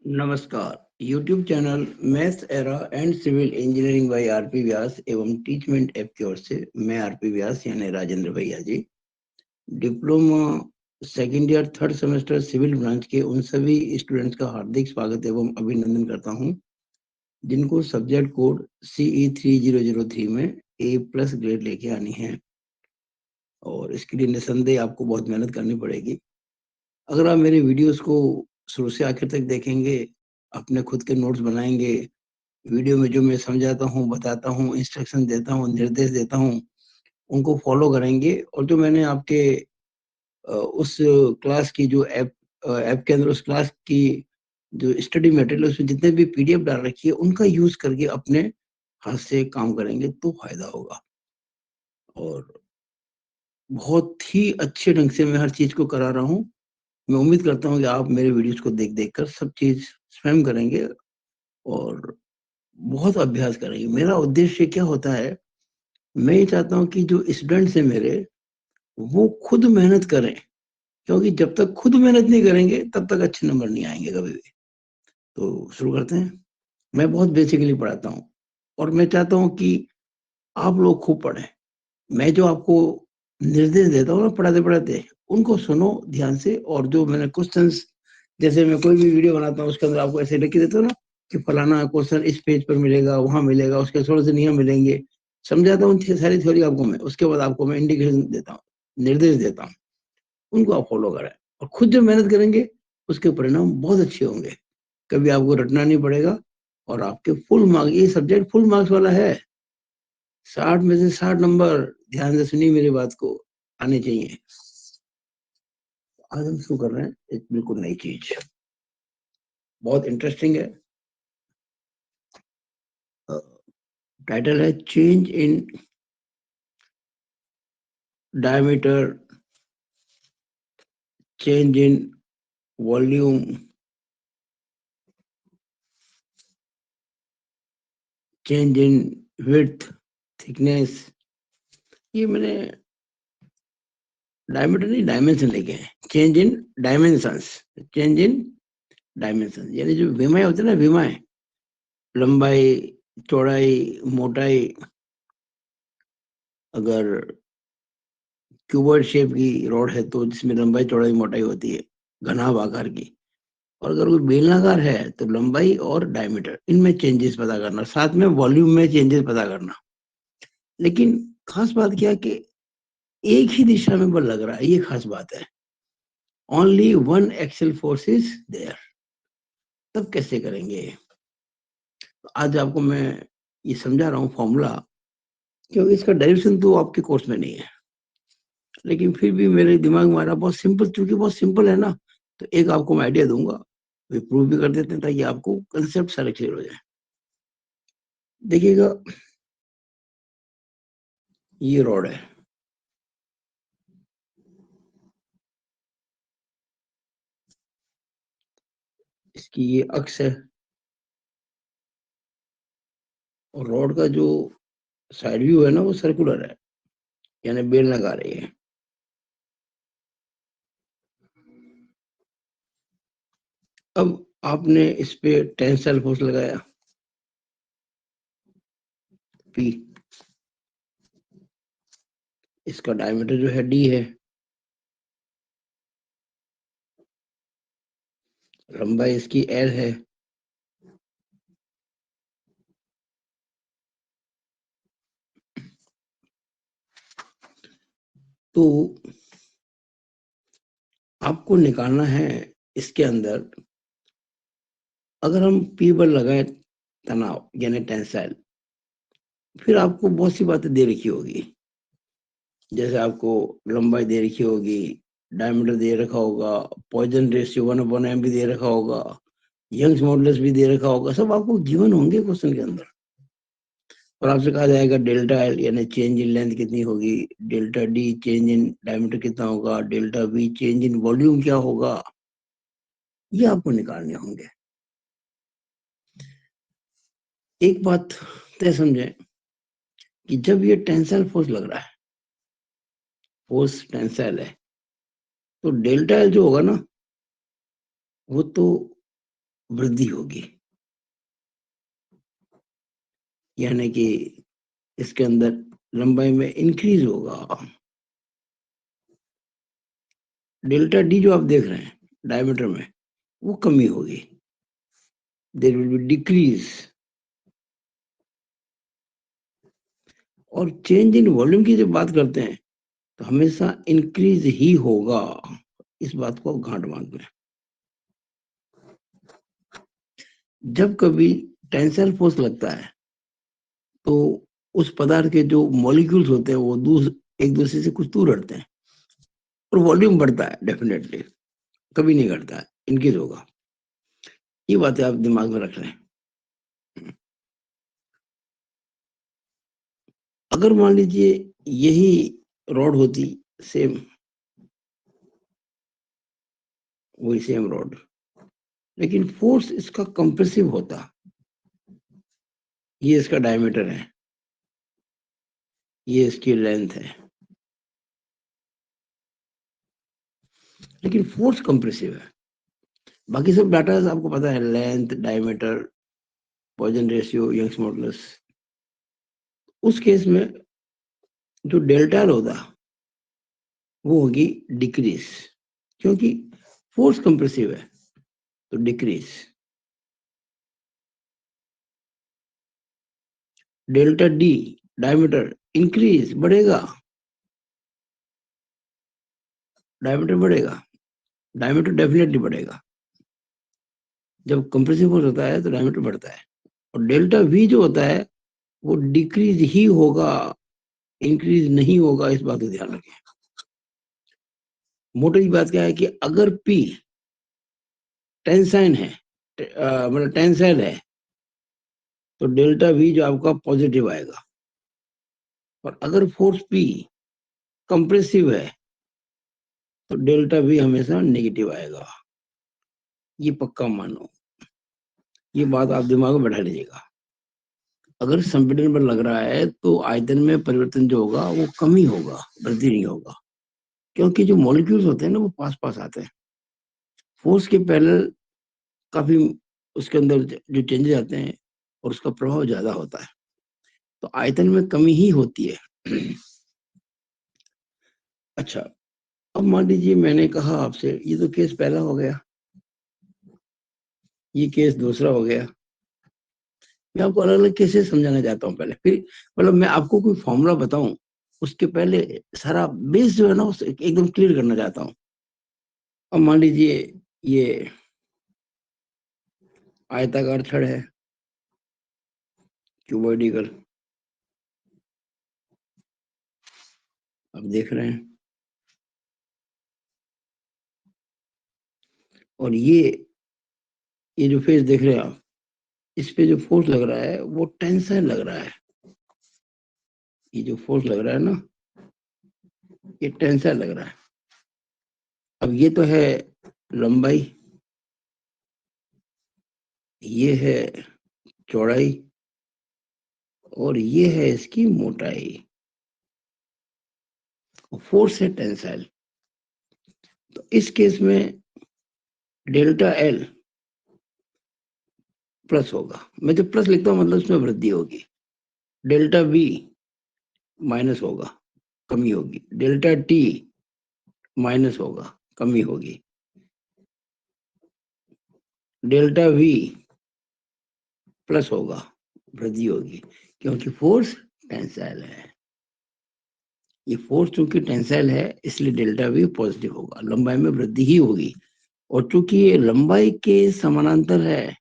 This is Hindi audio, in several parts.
नमस्कार। YouTube channel Maths Era and civil engineering by RP Vyas एवं टीचमेंट ऐप की ओर से मैं आरपी व्यास यानी राजेंद्र भैया ji diploma second year third semester civil branch के उन सभी स्टूडेंट्स का हार्दिक स्वागत एवं अभिनंदन करता हूं जिनको सब्जेक्ट कोड CE3003 में A+ ग्रेड लेके आनी है। और इसके लिए निसंदेह आपको बहुत मेहनत करनी पड़ेगी। अगर आप मेरे वीडियोस को शुरू से आखिर तक देखेंगे, अपने खुद के नोट्स बनाएंगे, वीडियो में जो मैं समझाता हूँ, बताता हूँ, इंस्ट्रक्शन देता हूँ, निर्देश देता हूँ, उनको फॉलो करेंगे और जो मैंने आपके उस क्लास की जो ऐप के अंदर उस क्लास की जो स्टडी मटेरियल उसमें जितने भी PDF डाल रखी है उनका यूज करके अपने हाथ से काम करेंगे तो फायदा होगा। और बहुत ही अच्छे ढंग से मैं हर चीज को करा रहा हूँ। मैं उम्मीद करता हूँ कि आप मेरे वीडियोस को देख कर सब चीज स्वयं करेंगे और बहुत अभ्यास करेंगे। मेरा उद्देश्य क्या होता है, मैं ये चाहता हूँ कि जो स्टूडेंट्स हैं मेरे, वो खुद मेहनत करें, क्योंकि जब तक खुद मेहनत नहीं करेंगे तब तक अच्छे नंबर नहीं आएंगे कभी भी। तो शुरू करते हैं। मैं बहुत बेसिकली पढ़ाता हूँ और मैं चाहता हूँ कि आप लोग खूब पढ़ें। मैं जो आपको निर्देश देता हूँ ना पढ़ाते पढ़ाते, उनको सुनो ध्यान से। और जो मैंने क्वेश्चंस, जैसे मैं कोई भी वीडियो बनाता हूँ उसके अंदर आपको ऐसे लिख के देता हूँ ना कि फलाना क्वेश्चन इस पेज पर मिलेगा, वहां मिलेगा, उसके थोड़े से नियम मिलेंगे, समझाता हूँ सारी थ्योरी आपको मैं। उसके बाद आपको मैं इंडिकेशन देता हूँ, निर्देश देता हूँ, उनको आप फॉलो करें और खुद जो मेहनत करेंगे उसके परिणाम बहुत अच्छे होंगे। कभी आपको रटना नहीं पड़ेगा और आपके फुल मार्क्स, ये सब्जेक्ट फुल मार्क्स वाला है। 60 में से 60 नंबर, ध्यान से सुनिए मेरी बात को, आने चाहिए। आज हम शुरू कर रहे हैं एक बिल्कुल नई चीज, बहुत इंटरेस्टिंग है। टाइटल है change in diameter, change in volume, change in width, thickness. ये मैंने डायमीटर नहीं, डायमेंशन लेके हैं। Change in dimensions, change in dimension यानी जो विमाएं होती है ना, विमाएं, लंबाई, चौड़ाई, मोटाई। अगर क्यूबॉइड शेप की रॉड है तो जिसमें लंबाई चौड़ाई मोटाई होती है, घनाभ आकार की। और अगर कोई बेलनाकार है तो लंबाई और डायमीटर, इनमें चेंजेस पता करना, साथ में वॉल्यूम में चेंजेस पता करना। लेकिन खास बात क्या है कि एक ही दिशा में बल लग रहा है, ये खास बात है। Only one axial force is there. तब कैसे करेंगे? आज आपको मैं ये समझा रहा हूँ फॉर्मूला, क्योंकि इसका डेरिवेशन तो आपके कोर्स में नहीं है, लेकिन फिर भी मेरे दिमाग में आ रहा, बहुत सिंपल, चूंकि बहुत सिंपल है ना, तो एक आपको मैं आइडिया दूंगा, वे प्रूव भी कर देते हैं ताकि आपको कंसेप्ट सारे क्लियर हो जाए। देखिएगा, ये रॉड है, इसकी ये अक्ष है और रॉड का जो साइड व्यू है ना वो सर्कुलर है, यानी बेलनाकार है ये। अब आपने इस पे टेंसाइल फोर्स लगाया P, इसका डायमीटर जो है D है, लंबाई इसकी L है, तो आपको निकालना है इसके अंदर। अगर हम P बल लगाए, तनाव यानी टेंसाइल, फिर आपको बहुत सी बातें दे रखी होगी। जैसे आपको लंबाई दे रखी होगी, डायमीटर दे रखा होगा, पॉइजन रेशियो 1/m भी दे रखा होगा, यंग्स मॉडुलस भी दे रखा होगा, सब आपको गिवन होंगे क्वेश्चन के अंदर। और आपसे कहा जाएगा डेल्टा एल यानी चेंज इन लेंथ कितनी होगी, delta D change in diameter कितना होगा, delta we change in volume क्या होगा, ये आपको निकालने होंगे। एक बात तय समझें कि जब ये टेंसाइल फोर्स लग रहा है, फोर्स टेंसाइल है, तो डेल्टा एल जो होगा ना, वो तो वृद्धि होगी, यानी कि इसके अंदर लंबाई में इंक्रीज होगा। डेल्टा डी जो आप देख रहे हैं डायमीटर में, वो कमी होगी, देयर विल बी डिक्रीज। और चेंज इन वॉल्यूम की जब बात करते हैं तो हमेशा इंक्रीज ही होगा, इस बात को गांठ बांध लें। जब कभी टेंसाइल फोर्स लगता है तो उस पदार्थ के जो मॉलिक्यूल्स होते हैं वो एक दूसरे से कुछ दूर हटते हैं और वॉल्यूम बढ़ता है, डेफिनेटली कभी नहीं घटता है, इंक्रीज होगा। ये बातें आप दिमाग में रख लें। अगर मान लीजिए यही रॉड होती, सेम वही सेम रॉड, लेकिन फोर्स इसका कंप्रेसिव होता, ये इसका डायमीटर है, ये इसकी लेंथ है, लेकिन फोर्स कंप्रेसिव है। बाकी सब डाटा आपको पता है, length, diameter, Poisson ratio, Young's modulus. उस केस में जो डेल्टा होता वो होगी डिक्रीज, क्योंकि फोर्स कंप्रेसिव है तो decrease. Delta D diameter increase, बढ़ेगा, डायमीटर बढ़ेगा, डायमीटर डेफिनेटली बढ़ेगा। जब कंप्रेसिव फोर्स होता है तो डायमीटर बढ़ता है। और डेल्टा वी जो होता है वो डिक्रीज ही होगा, इंक्रीज नहीं होगा, इस बात को ध्यान रखें। मोटी बात क्या है कि अगर पी टेंसाइन है, मतलब टेंसाइल है, तो डेल्टा वी जो आपका पॉजिटिव आएगा। और अगर फोर्स पी कंप्रेसिव है तो डेल्टा वी हमेशा नेगेटिव आएगा, ये पक्का मानो, ये बात आप दिमाग में बैठा लीजिएगा। अगर संपीड़न पर लग रहा है तो आयतन में परिवर्तन जो होगा वो कम ही होगा, वृद्धि नहीं होगा, क्योंकि जो मॉलिक्यूल्स होते हैं ना वो पास पास आते हैं। फोर्स के पैरेलल काफी उसके अंदर जो चेंजेस आते हैं और उसका प्रभाव ज्यादा होता है, तो आयतन में कमी ही होती है। अच्छा, अब मान लीजिए मैंने कहा आपसे, ये तो केस पहला हो गया, ये केस दूसरा हो गया। मैं आपको अलग अलग केसेस समझाना चाहता हूँ पहले, फिर मतलब मैं आपको कोई फॉर्मूला बताऊं उसके पहले सारा बेस जो है ना उसे एकदम क्लियर करना चाहता हूँ। अब मान लीजिए ये आयताकार छड़ है, क्यूबॉइडिकल, आप देख रहे हैं, और ये जो फेस देख रहे हैं आप, इस पे जो फोर्स लग रहा है वो टेंसाइल लग रहा है। ये जो फोर्स लग रहा है ना, ये टेंसाइल लग रहा है। अब ये तो है लंबाई, ये है चौड़ाई, और ये है इसकी मोटाई। फोर्स है टेंसाइल, तो इस केस में डेल्टा एल प्लस होगा। मैं जब प्लस लिखता हूँ मतलब उसमें वृद्धि होगी। डेल्टा वी माइनस होगा, कमी होगी। डेल्टा टी माइनस होगा, कमी होगी। डेल्टा वी प्लस होगा, वृद्धि होगी, क्योंकि फोर्स टेंसाइल है। ये फोर्स चूंकि टेंसाइल है इसलिए डेल्टा वी पॉजिटिव होगा, लंबाई में वृद्धि ही होगी। और चूंकि ये लंबाई के समानांतर है,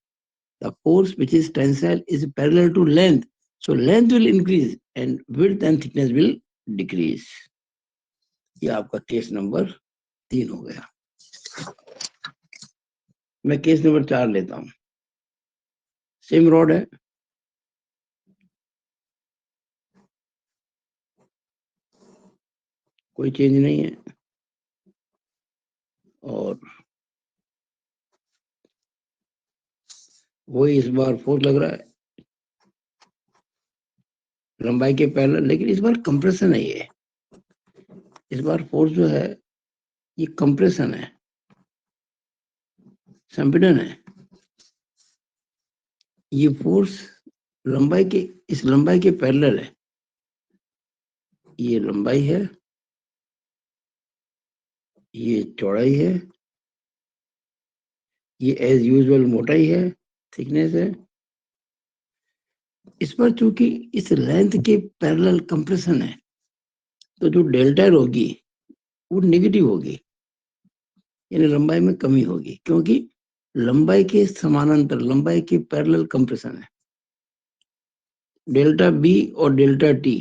the force which is tensile is parallel to length, so length will increase and width and thickness will decrease। ये आपका केस नंबर 3 हो गया। मैं केस नंबर 4 लेता हूं। सेम रॉड है, कोई चेंज नहीं है, और वही इस बार फोर्स लग रहा है लंबाई के पैरेलल, लेकिन इस बार कंप्रेशन है। ये इस बार फोर्स जो है ये कंप्रेशन है, संपीड़न है। ये फोर्स लंबाई के, इस लंबाई के पैरेलल है। ये लंबाई है, ये चौड़ाई है, ये एज यूजुअल मोटाई है, थिकनेस है। इस पर चूंकि इस लेंथ के पैरेलल कंप्रेशन है, तो जो डेल्टा होगी वो नेगेटिव होगी, यानी लंबाई में कमी होगी, क्योंकि लंबाई के समानांतर, लंबाई के पैरेलल कंप्रेशन है। डेल्टा बी और डेल्टा टी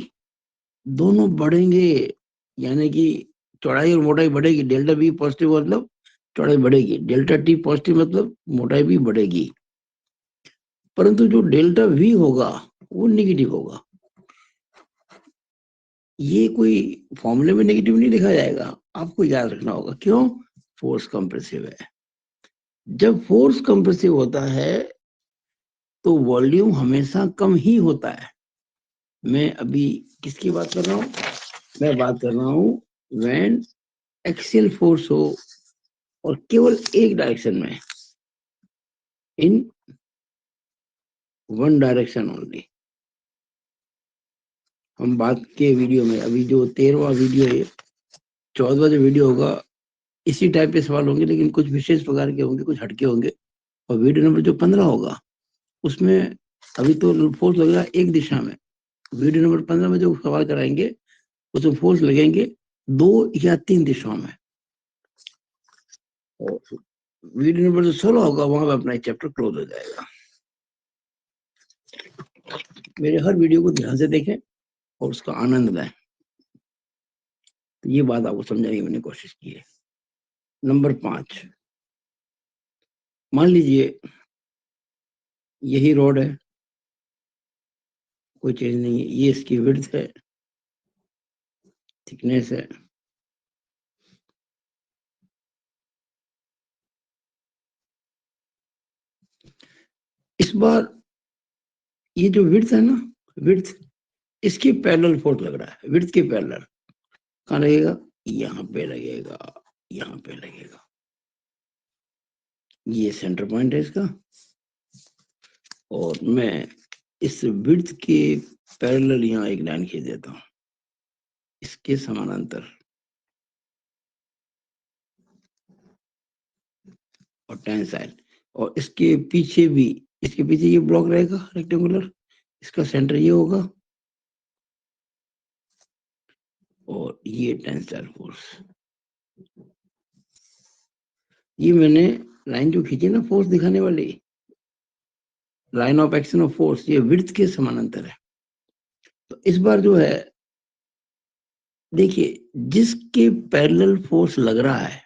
दोनों बढ़ेंगे, यानी कि चौड़ाई और मोटाई बढ़ेगी। डेल्टा बी पॉजिटिव मतलब चौड़ाई बढ़ेगी, डेल्टा टी पॉजिटिव मतलब मोटाई भी बढ़ेगी। परंतु जो डेल्टा वी होगा वो नेगेटिव होगा। ये कोई फॉर्मूले में नेगेटिव नहीं लिखा जाएगा, आपको याद रखना होगा। क्यों? फोर्स कंप्रेसिव है। जब फोर्स कंप्रेसिव होता है तो वॉल्यूम हमेशा कम ही होता है। मैं अभी किसकी बात कर रहा हूं? मैं बात कर रहा हूं व्हेन एक्सियल फोर्स हो और केवल एक डायरेक्शन में, इन वन डायरेक्शन ओनली। हम बात के वीडियो में, अभी जो 13वां वीडियो है, 14वां जो वीडियो होगा, इसी टाइप के सवाल होंगे, लेकिन कुछ विशेष प्रकार के होंगे, कुछ हटके होंगे। और वीडियो नंबर जो 15 होगा उसमें, अभी तो फोर्स लग रहा है एक दिशा में, वीडियो नंबर 15 में जो सवाल कराएंगे उसमें फोर्स लगेंगे 2 या 3 दिशाओं में। और वीडियो नंबर जो 16 होगा वहां पर अपना चैप्टर क्लोज हो जाएगा। मेरे हर वीडियो को ध्यान से देखें और उसका आनंद लें। तो ये बात आपको समझाने की मैंने कोशिश की है। नंबर 5, मान लीजिए यही रोड है, कोई चीज नहीं है, ये इसकी विड्थ है, थिकनेस है। इस बार ये जो विड्थ है ना, विड्थ, इसकी पैरेलल फोर्स लग रहा है। विड्थ के पैरेलल कहाँ लगेगा? यहाँ पे लगेगा, यहाँ पे लगेगा। ये सेंटर पॉइंट है इसका। और मैं इस विड्थ के पैरेलल यहाँ एक लाइन खींच देता हूँ, इसके समानांतर, और टेंसाइल। और इसके पीछे भी, इसके पीछे ये ब्लॉक रहेगा रेक्टेंगुलर, इसका सेंटर ये होगा, और ये टेंसाइल फोर्स। ये मैंने लाइन जो खींची ना फोर्स दिखाने वाली, line of action of force, ये विड्थ के समानांतर है। तो इस बार जो है, देखिए, जिसके पैरेलल फोर्स लग रहा है,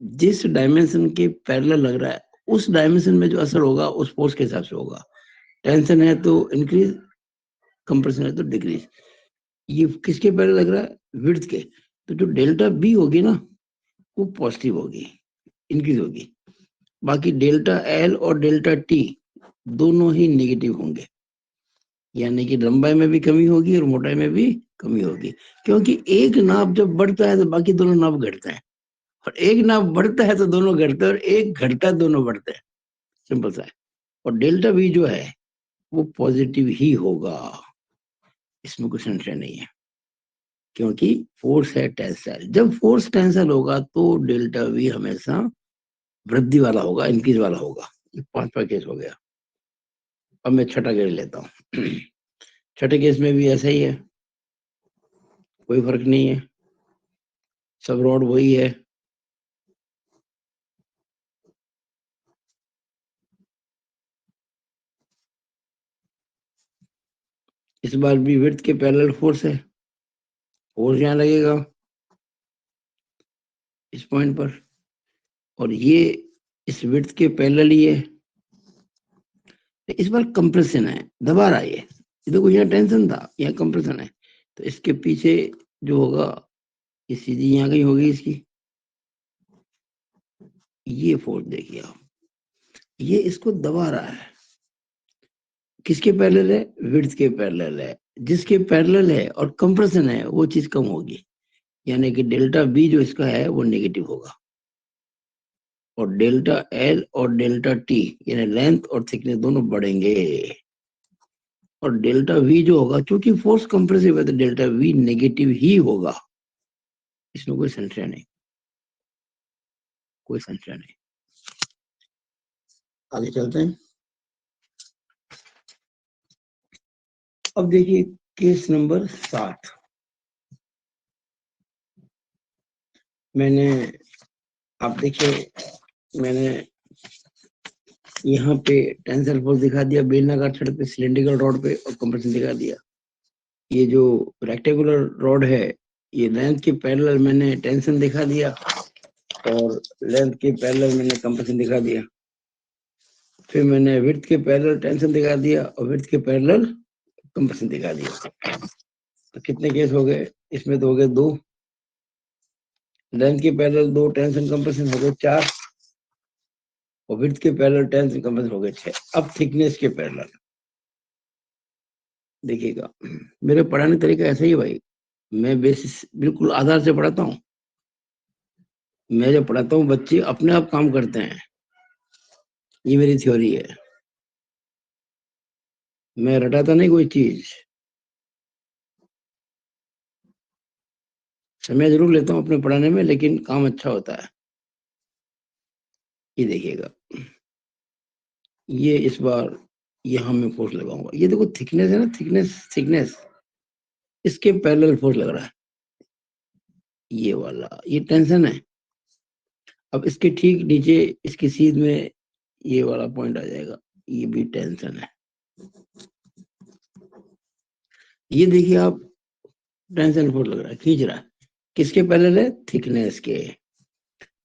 जिस डायमेंशन के पैरेलल लग रहा है, उस डायमेंशन में जो असर होगा उस फोर्स के हिसाब से होगा। टेंशन है तो इंक्रीज, कंप्रेशन है तो डिक्रीज। ये किसके पैरेलल लग रहा है? विड्थ के। तो जो डेल्टा बी होगी ना वो पॉजिटिव होगी, इंक्रीज होगी। बाकी डेल्टा एल और डेल्टा टी दोनों ही नेगेटिव होंगे, यानी कि लंबाई में भी कमी होगी और मोटाई में भी कमी होगी। क्योंकि एक नाप जब बढ़ता है तो बाकी दोनों नाप घटते हैं, और एक नाप बढ़ता है तो दोनों घटते हैं, और एक घटता है दोनों बढ़ते हैं। सिंपल सा है। और डेल्टा वी जो है वो पॉजिटिव ही होगा, इसमें कुछ संशय नहीं है, क्योंकि फोर्स है टेंसाइल। जब फोर्स टेंसाइल होगा तो डेल्टा वी हमेशा वृद्धि वाला होगा, इंक्रीज वाला होगा। ये 5वां केस हो गया। अब मैं छठा केस लेता हूँ। छठे केस में भी ऐसा ही है, कोई फर्क नहीं है, सब रॉड वही है। इस बार भी विड्थ के पैरेलल फोर्स है, फोर्स यहाँ लगेगा इस पॉइंट पर, और ये इस विड्थ के पैरेलल ही है। इस बार कंप्रेशन है, दबा रहा है ये देखो, यहाँ टेंशन था, यहाँ कंप्रेशन है। तो इसके पीछे जो होगा, ये सीधी यहाँ कहीं होगी इसकी, ये फोर्स देखिए आप, ये इसको दबा रहा है। किसके पैरेलल है? विड्थ के पैरेलल है। जिसके पैरेलल है और कंप्रेशन है वो चीज कम होगी, यानी कि डेल्टा बी जो इसका है वो नेगेटिव होगा। और डेल्टा एल और डेल्टा टी यानी लेंथ और थिकनेस दोनों बढ़ेंगे। और डेल्टा वी जो होगा, क्योंकि फोर्स कंप्रेसिव है तो डेल्टा वी नेगेटिव ही होगा, इसमें कोई संशय नहीं, कोई संशय नहीं। आगे चलते हैं। अब देखिए केस नंबर 7। मैंने, आप देखिए मैंने यहाँ पे टेंसल फोर्स दिखा दिया बेलनाकार छड़ पे, सिलेंड्रिकल रॉड पे, और कंप्रेशन दिखा दिया। ये जो रेक्टेंगुलर रॉड है, ये लेंथ के पैरेलल मैंने टेंशन दिखा दिया और लेंथ के पैरेलल मैंने कंप्रेशन दिखा दिया। फिर मैंने विड्थ के पैरेलल टेंशन दिखा दिया और विड्थ के पैरेलल कंप्रेशन दिखा दिया। तो कितने केस हो गए इसमें? तो हो गए 2। लेंथ के पैरेलल 2 टेंशन कंप्रेशन हो गए 4, और विड्थ के पैरेलल टेंशन कंप्रेशन हो गए 6। अब थिकनेस के पैरेलल देखिएगा, मेरे पढ़ाने तरीका ऐसा ही है भाई। मैं बेसिस बिल्कुल आधार से पढ़ाता हूँ। मैं जब पढ़ाता हूँ बच्चे अपने आप काम करते हैं, ये मेरी थ्योरी है। मैं रटाता नहीं कोई चीज, समय जरूर लेता हूँ अपने पढ़ाने में, लेकिन काम अच्छा होता है। ये देखिएगा, ये इस बार यहाँ मैं फोर्स लगाऊंगा। ये देखो थिकनेस है ना, थिकनेस थिकनेस, इसके पैरेलल फोर्स लग रहा है, ये वाला, ये टेंशन है। अब इसके ठीक नीचे इसकी सीध में ये वाला पॉइंट आ जाएगा, ये भी टेंशन है। ये देखिए आप, टेंशन फोर्स लग रहा है, खींच रहा है। किसके पैरेलल है? थिकनेस के।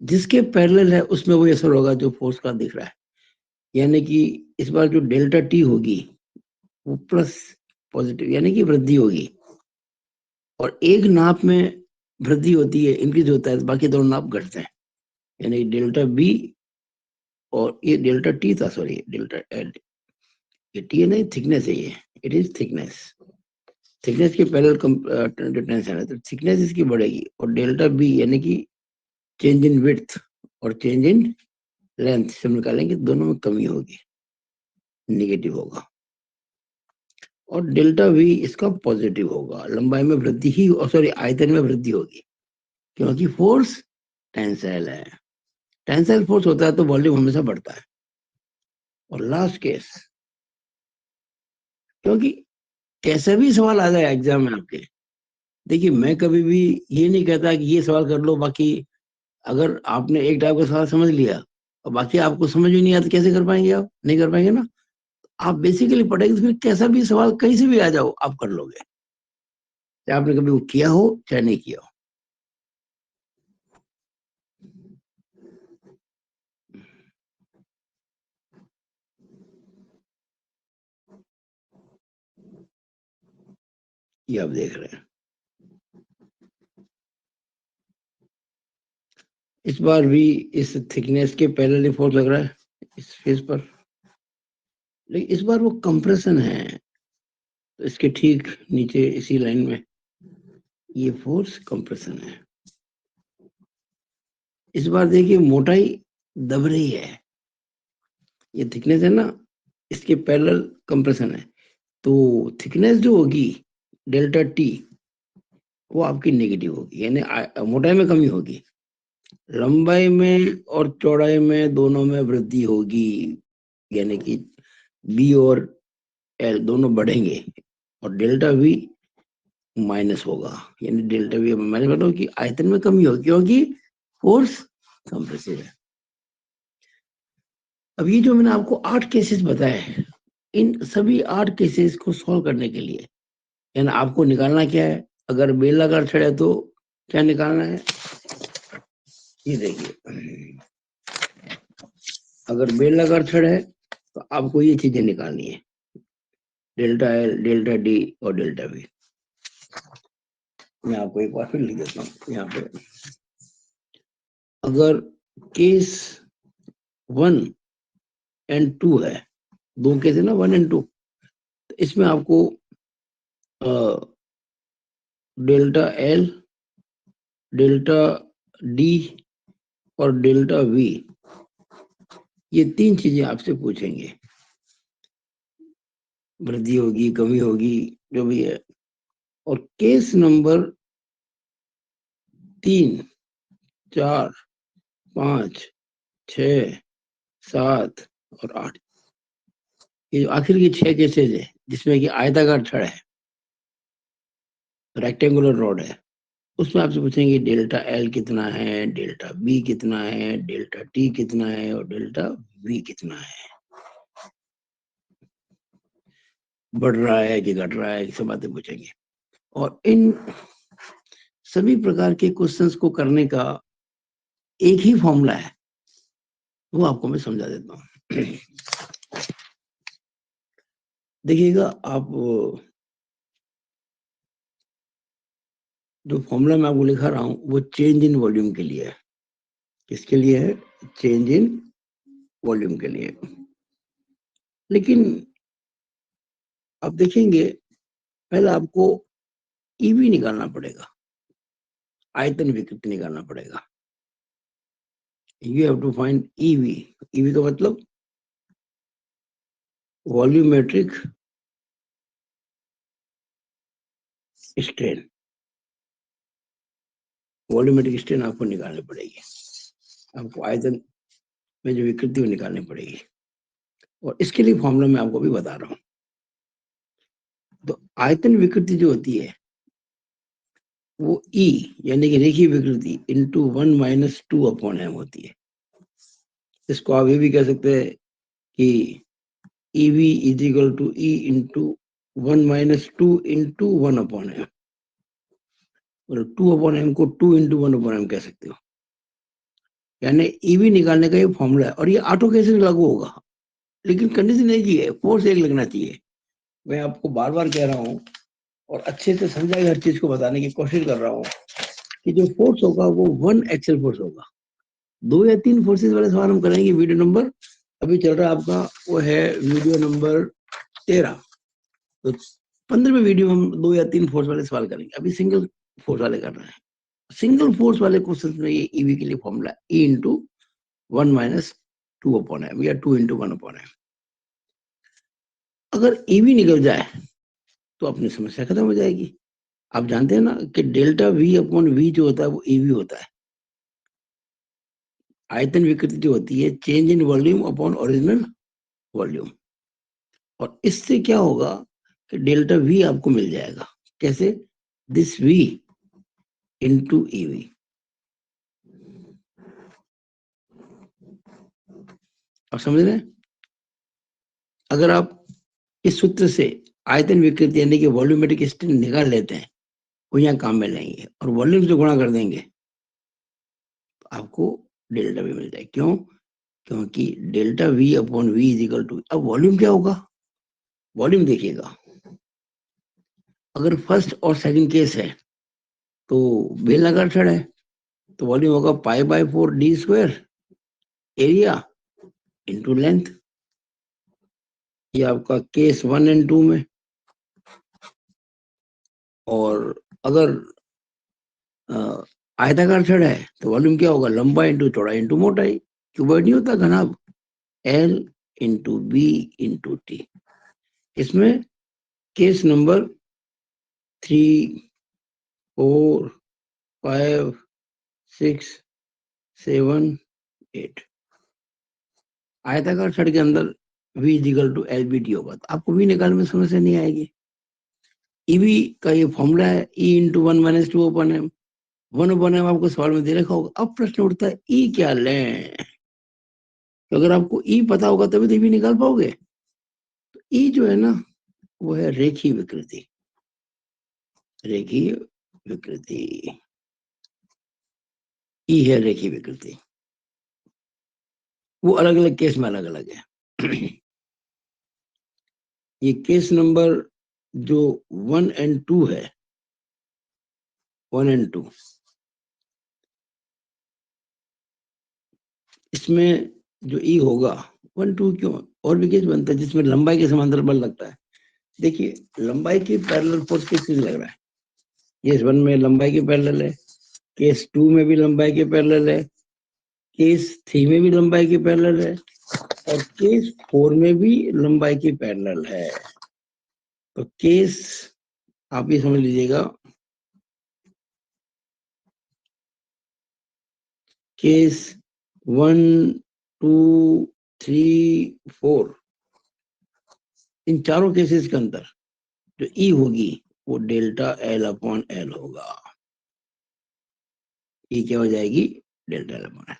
जिसके पैरेलल है उसमें वो असर होगा जो फोर्स का दिख रहा है। यानी कि इस बार जो डेल्टा टी होगी वो प्लस पॉजिटिव यानी कि वृद्धि होगी, और एक नाप में वृद्धि होती है, इंक्रीज होता है, बाकी दोनों नाप घटते हैं। यानी डेल्टा बी, और ये डेल्टा टी था, सॉरी डेल्टा एल, ये टी है नहीं, थिकनेस है ये, इट इज थिकनेस। थिकनेस के पैरेलल जो टेंशन है तो थिकनेस इसकी बढ़ेगी, और डेल्टा बी यानी कि चेंज इन विड्थ और चेंज इन लेंथ से निकालेंगे, दोनों में कमी होगी, निगेटिव होगा। और डेल्टा वी इसका पॉजिटिव होगा, लंबाई में वृद्धि ही, सॉरी आयतन में वृद्धि होगी, क्योंकि फोर्स टेंसाइल है। टेंसाइल फोर्स होता है तो वॉल्यूम हमेशा बढ़ता है। और लास्ट केस, क्योंकि कैसे भी सवाल आ जाए एग्जाम में आपके, देखिए मैं कभी भी ये नहीं कहता कि ये सवाल कर लो, बाकी अगर आपने एक टाइप का सवाल समझ लिया और बाकी आपको समझ ही नहीं आता, कैसे कर पाएंगे? आप नहीं कर पाएंगे ना। आप बेसिकली पढ़ेंगे तो फिर कैसा भी सवाल कहीं से भी आ जाओ आप कर लोगे, चाहे आपने कभी वो किया हो चाहे नहीं किया हो। ये आप देख रहे हैं, इस बार भी इस थिकनेस के पैरेलल फोर्स लग रहा है इस फेस पर, लेकिन इस बार वो कंप्रेशन है, तो इसके ठीक नीचे इसी लाइन में ये फोर्स कंप्रेशन है। इस बार देखिए मोटाई दब रही है, ये थिकनेस है ना, इसके पैरेलल कंप्रेशन है, तो थिकनेस जो होगी डेल्टा टी वो आपकी नेगेटिव होगी, यानी मोटाई में कमी होगी, लंबाई में और चौड़ाई में दोनों में वृद्धि होगी। यानी कि बी और एल दोनों बढ़ेंगे, और डेल्टा वी माइनस होगा, यानी डेल्टा वी माइनस मतलब कि आयतन में कमी होगी, क्योंकि फोर्स कंप्रेसिव है। अब ये जो मैंने आपको 8 केसेस बताए, इन सभी 8 केसेस को सॉल्व करने के लिए यानी आपको निकालना क्या है? अगर बेलनाकार छड़ है तो क्या निकालना है? ये देखिए, अगर बेलनाकार छड़ है तो आपको ये चीजें निकालनी है, डेल्टा एल, डेल्टा डी और डेल्टा वी। मैं आपको एक बार फिर लिख देता हूँ यहाँ पे। अगर केस 1 एंड 2 है, 2 केस है ना, 1 एंड 2, तो इसमें आपको डेल्टा एल, डेल्टा डी और डेल्टा वी ये 3 चीजें आपसे पूछेंगे, वृद्धि होगी, कमी होगी, जो भी है। और केस नंबर 3, 4, 5, 6, 7 और 8, ये जो आखिर की 6 केसेज है, जिसमें कि आयताकार छड़ है, रेक्टेंगुलर रॉड है, उसमें आपसे पूछेंगे डेल्टा एल कितना है, डेल्टा बी कितना है, डेल्टा टी कितना है और डेल्टा वी कितना है, बढ़ रहा है कि घट रहा है, ये सब बातें पूछेंगे। और इन सभी प्रकार के क्वेश्चंस को करने का एक ही फॉर्मूला है, वो आपको मैं समझा देता हूँ। देखिएगा आप, जो फॉर्मूला मैं आपको लिखा रहा हूं वो चेंज इन वॉल्यूम के लिए है। किसके लिए है? चेंज इन वॉल्यूम के लिए। लेकिन आप देखेंगे, पहले आपको ईवी निकालना पड़ेगा, आयतन विकृति निकालना पड़ेगा। You have to find EV. EV का मतलब वॉल्यूमेट्रिक स्ट्रेन। वॉल्यूमेट्रिक स्ट्रेन आपको निकालनी पड़ेगी, आपको आयतन में जो विकृति वो निकालनी पड़ेगी। और इसके लिए फॉर्मूला मैं आपको भी बता रहा हूं। तो आयतन विकृति जो होती है वो ई यानी कि रेखीय विकृति इंटू 1-2/m होती है। इसको आप ये भी कह सकते हैं कि EV is equal to E into 1-2 into 1/m, और 2/m को 2 इंटू 1/m कह सकते हो। यानी ईवी निकालने का ये फॉर्मूला है, और ये ऑटो कैसे लागू होगा, लेकिन कंडीशन एक ही है, फोर्स एक लगना चाहिए। मैं आपको बार बार कह रहा हूँ और अच्छे से समझा के हर चीज को बताने की कोशिश कर रहा हूँ कि जो फोर्स होगा वो 1 एक्सल फोर्स होगा। 2 या 3 फोर्सेस वाले सवाल हम करेंगे। वीडियो नंबर अभी चल रहा है आपका, वो है वीडियो नंबर 13। तो 15वें वीडियो हम 2 या 3 फोर्स वाले सवाल करेंगे, अभी सिंगल फोर्स वाले कर रहे हैं। सिंगल फोर्स वाले क्वेश्चन में ये ईवी के लिए फॉर्मूला ई इंटू 1-2/m या 2 इंटू 1/m। अगर ईवी निकल जाए तो अपनी समस्या खत्म हो जाएगी। आप जानते हैं ना कि डेल्टा वी अपॉन वी जो होता है वो ईवी होता है। आयतन विकृति जो होती है change in volume upon original volume. और इससे क्या होगा कि डेल्टा वी आपको मिल जाएगा। कैसे? This V into EV. आप समझ रहे हैं? अगर आप इस सूत्र से आयतन विकृति यानी कि वॉल्यूमेट्रिक स्ट्रेन निकाल लेते हैं, वो यहाँ काम में लेंगे और वॉल्यूम से गुणा कर देंगे, तो आपको डेल्टा वी मिल जाए। क्यों? क्योंकि delta V upon V is equal to, अब वॉल्यूम क्या होगा? वॉल्यूम देखिएगा, अगर फर्स्ट और सेकंड केस है तो बेलनाकार छड़ है, तो वॉल्यूम होगा π/4d² एरिया इंटू लेंथ। ये आपका केस 1 एंड 2 में। और अगर आयताकार छड़ है तो वॉल्यूम क्या होगा? लंबाई इंटू चौड़ाई इंटू मोटाई। क्यूबॉइड नहीं होता घनाभ, L into B into T. इसमें केस नंबर 3, 4, 5, 6, 7, 8 आयताकार छड़ के अंदर V इक्वल टू LBT होगा, तो आपको V निकालने में समस्या नहीं आएगी। ईवी का ये फॉर्मूला है E इंटू 1-2/m। 1/m आपको सवाल में दे रखा होगा। अब प्रश्न उठता है E क्या लें? तो अगर आपको E पता होगा तभी तो ईवी निकाल पाओगे। तो E जो है ना, वो है रेखीय विकृति। रेखीय विकृति E है रेखीय विकृति। वो अलग अलग केस में अलग अलग है। ये केस नंबर जो 1 एंड 2 है, 1 एंड 2, इसमें जो ई होगा 1, 2 क्यों, और भी केस बनता है जिसमें लंबाई के समांतर बल लगता है। देखिए, लंबाई की पैरेलल फोर्स किस चीज लग रहा है? केस 1 में लंबाई के पैरेलल है, केस 2 में भी लंबाई के पैरेलल है, केस 3 में भी लंबाई के पैरेलल है, और केस 4 में भी लंबाई की पैरेलल है। तो केस आप ये समझ लीजिएगा, केस 1, 2, 3, 4, इन चारों केसेस के अंदर जो ई होगी वो डेल्टा एल अपॉन एल होगा। ई क्या हो जाएगी? Delta L upon L.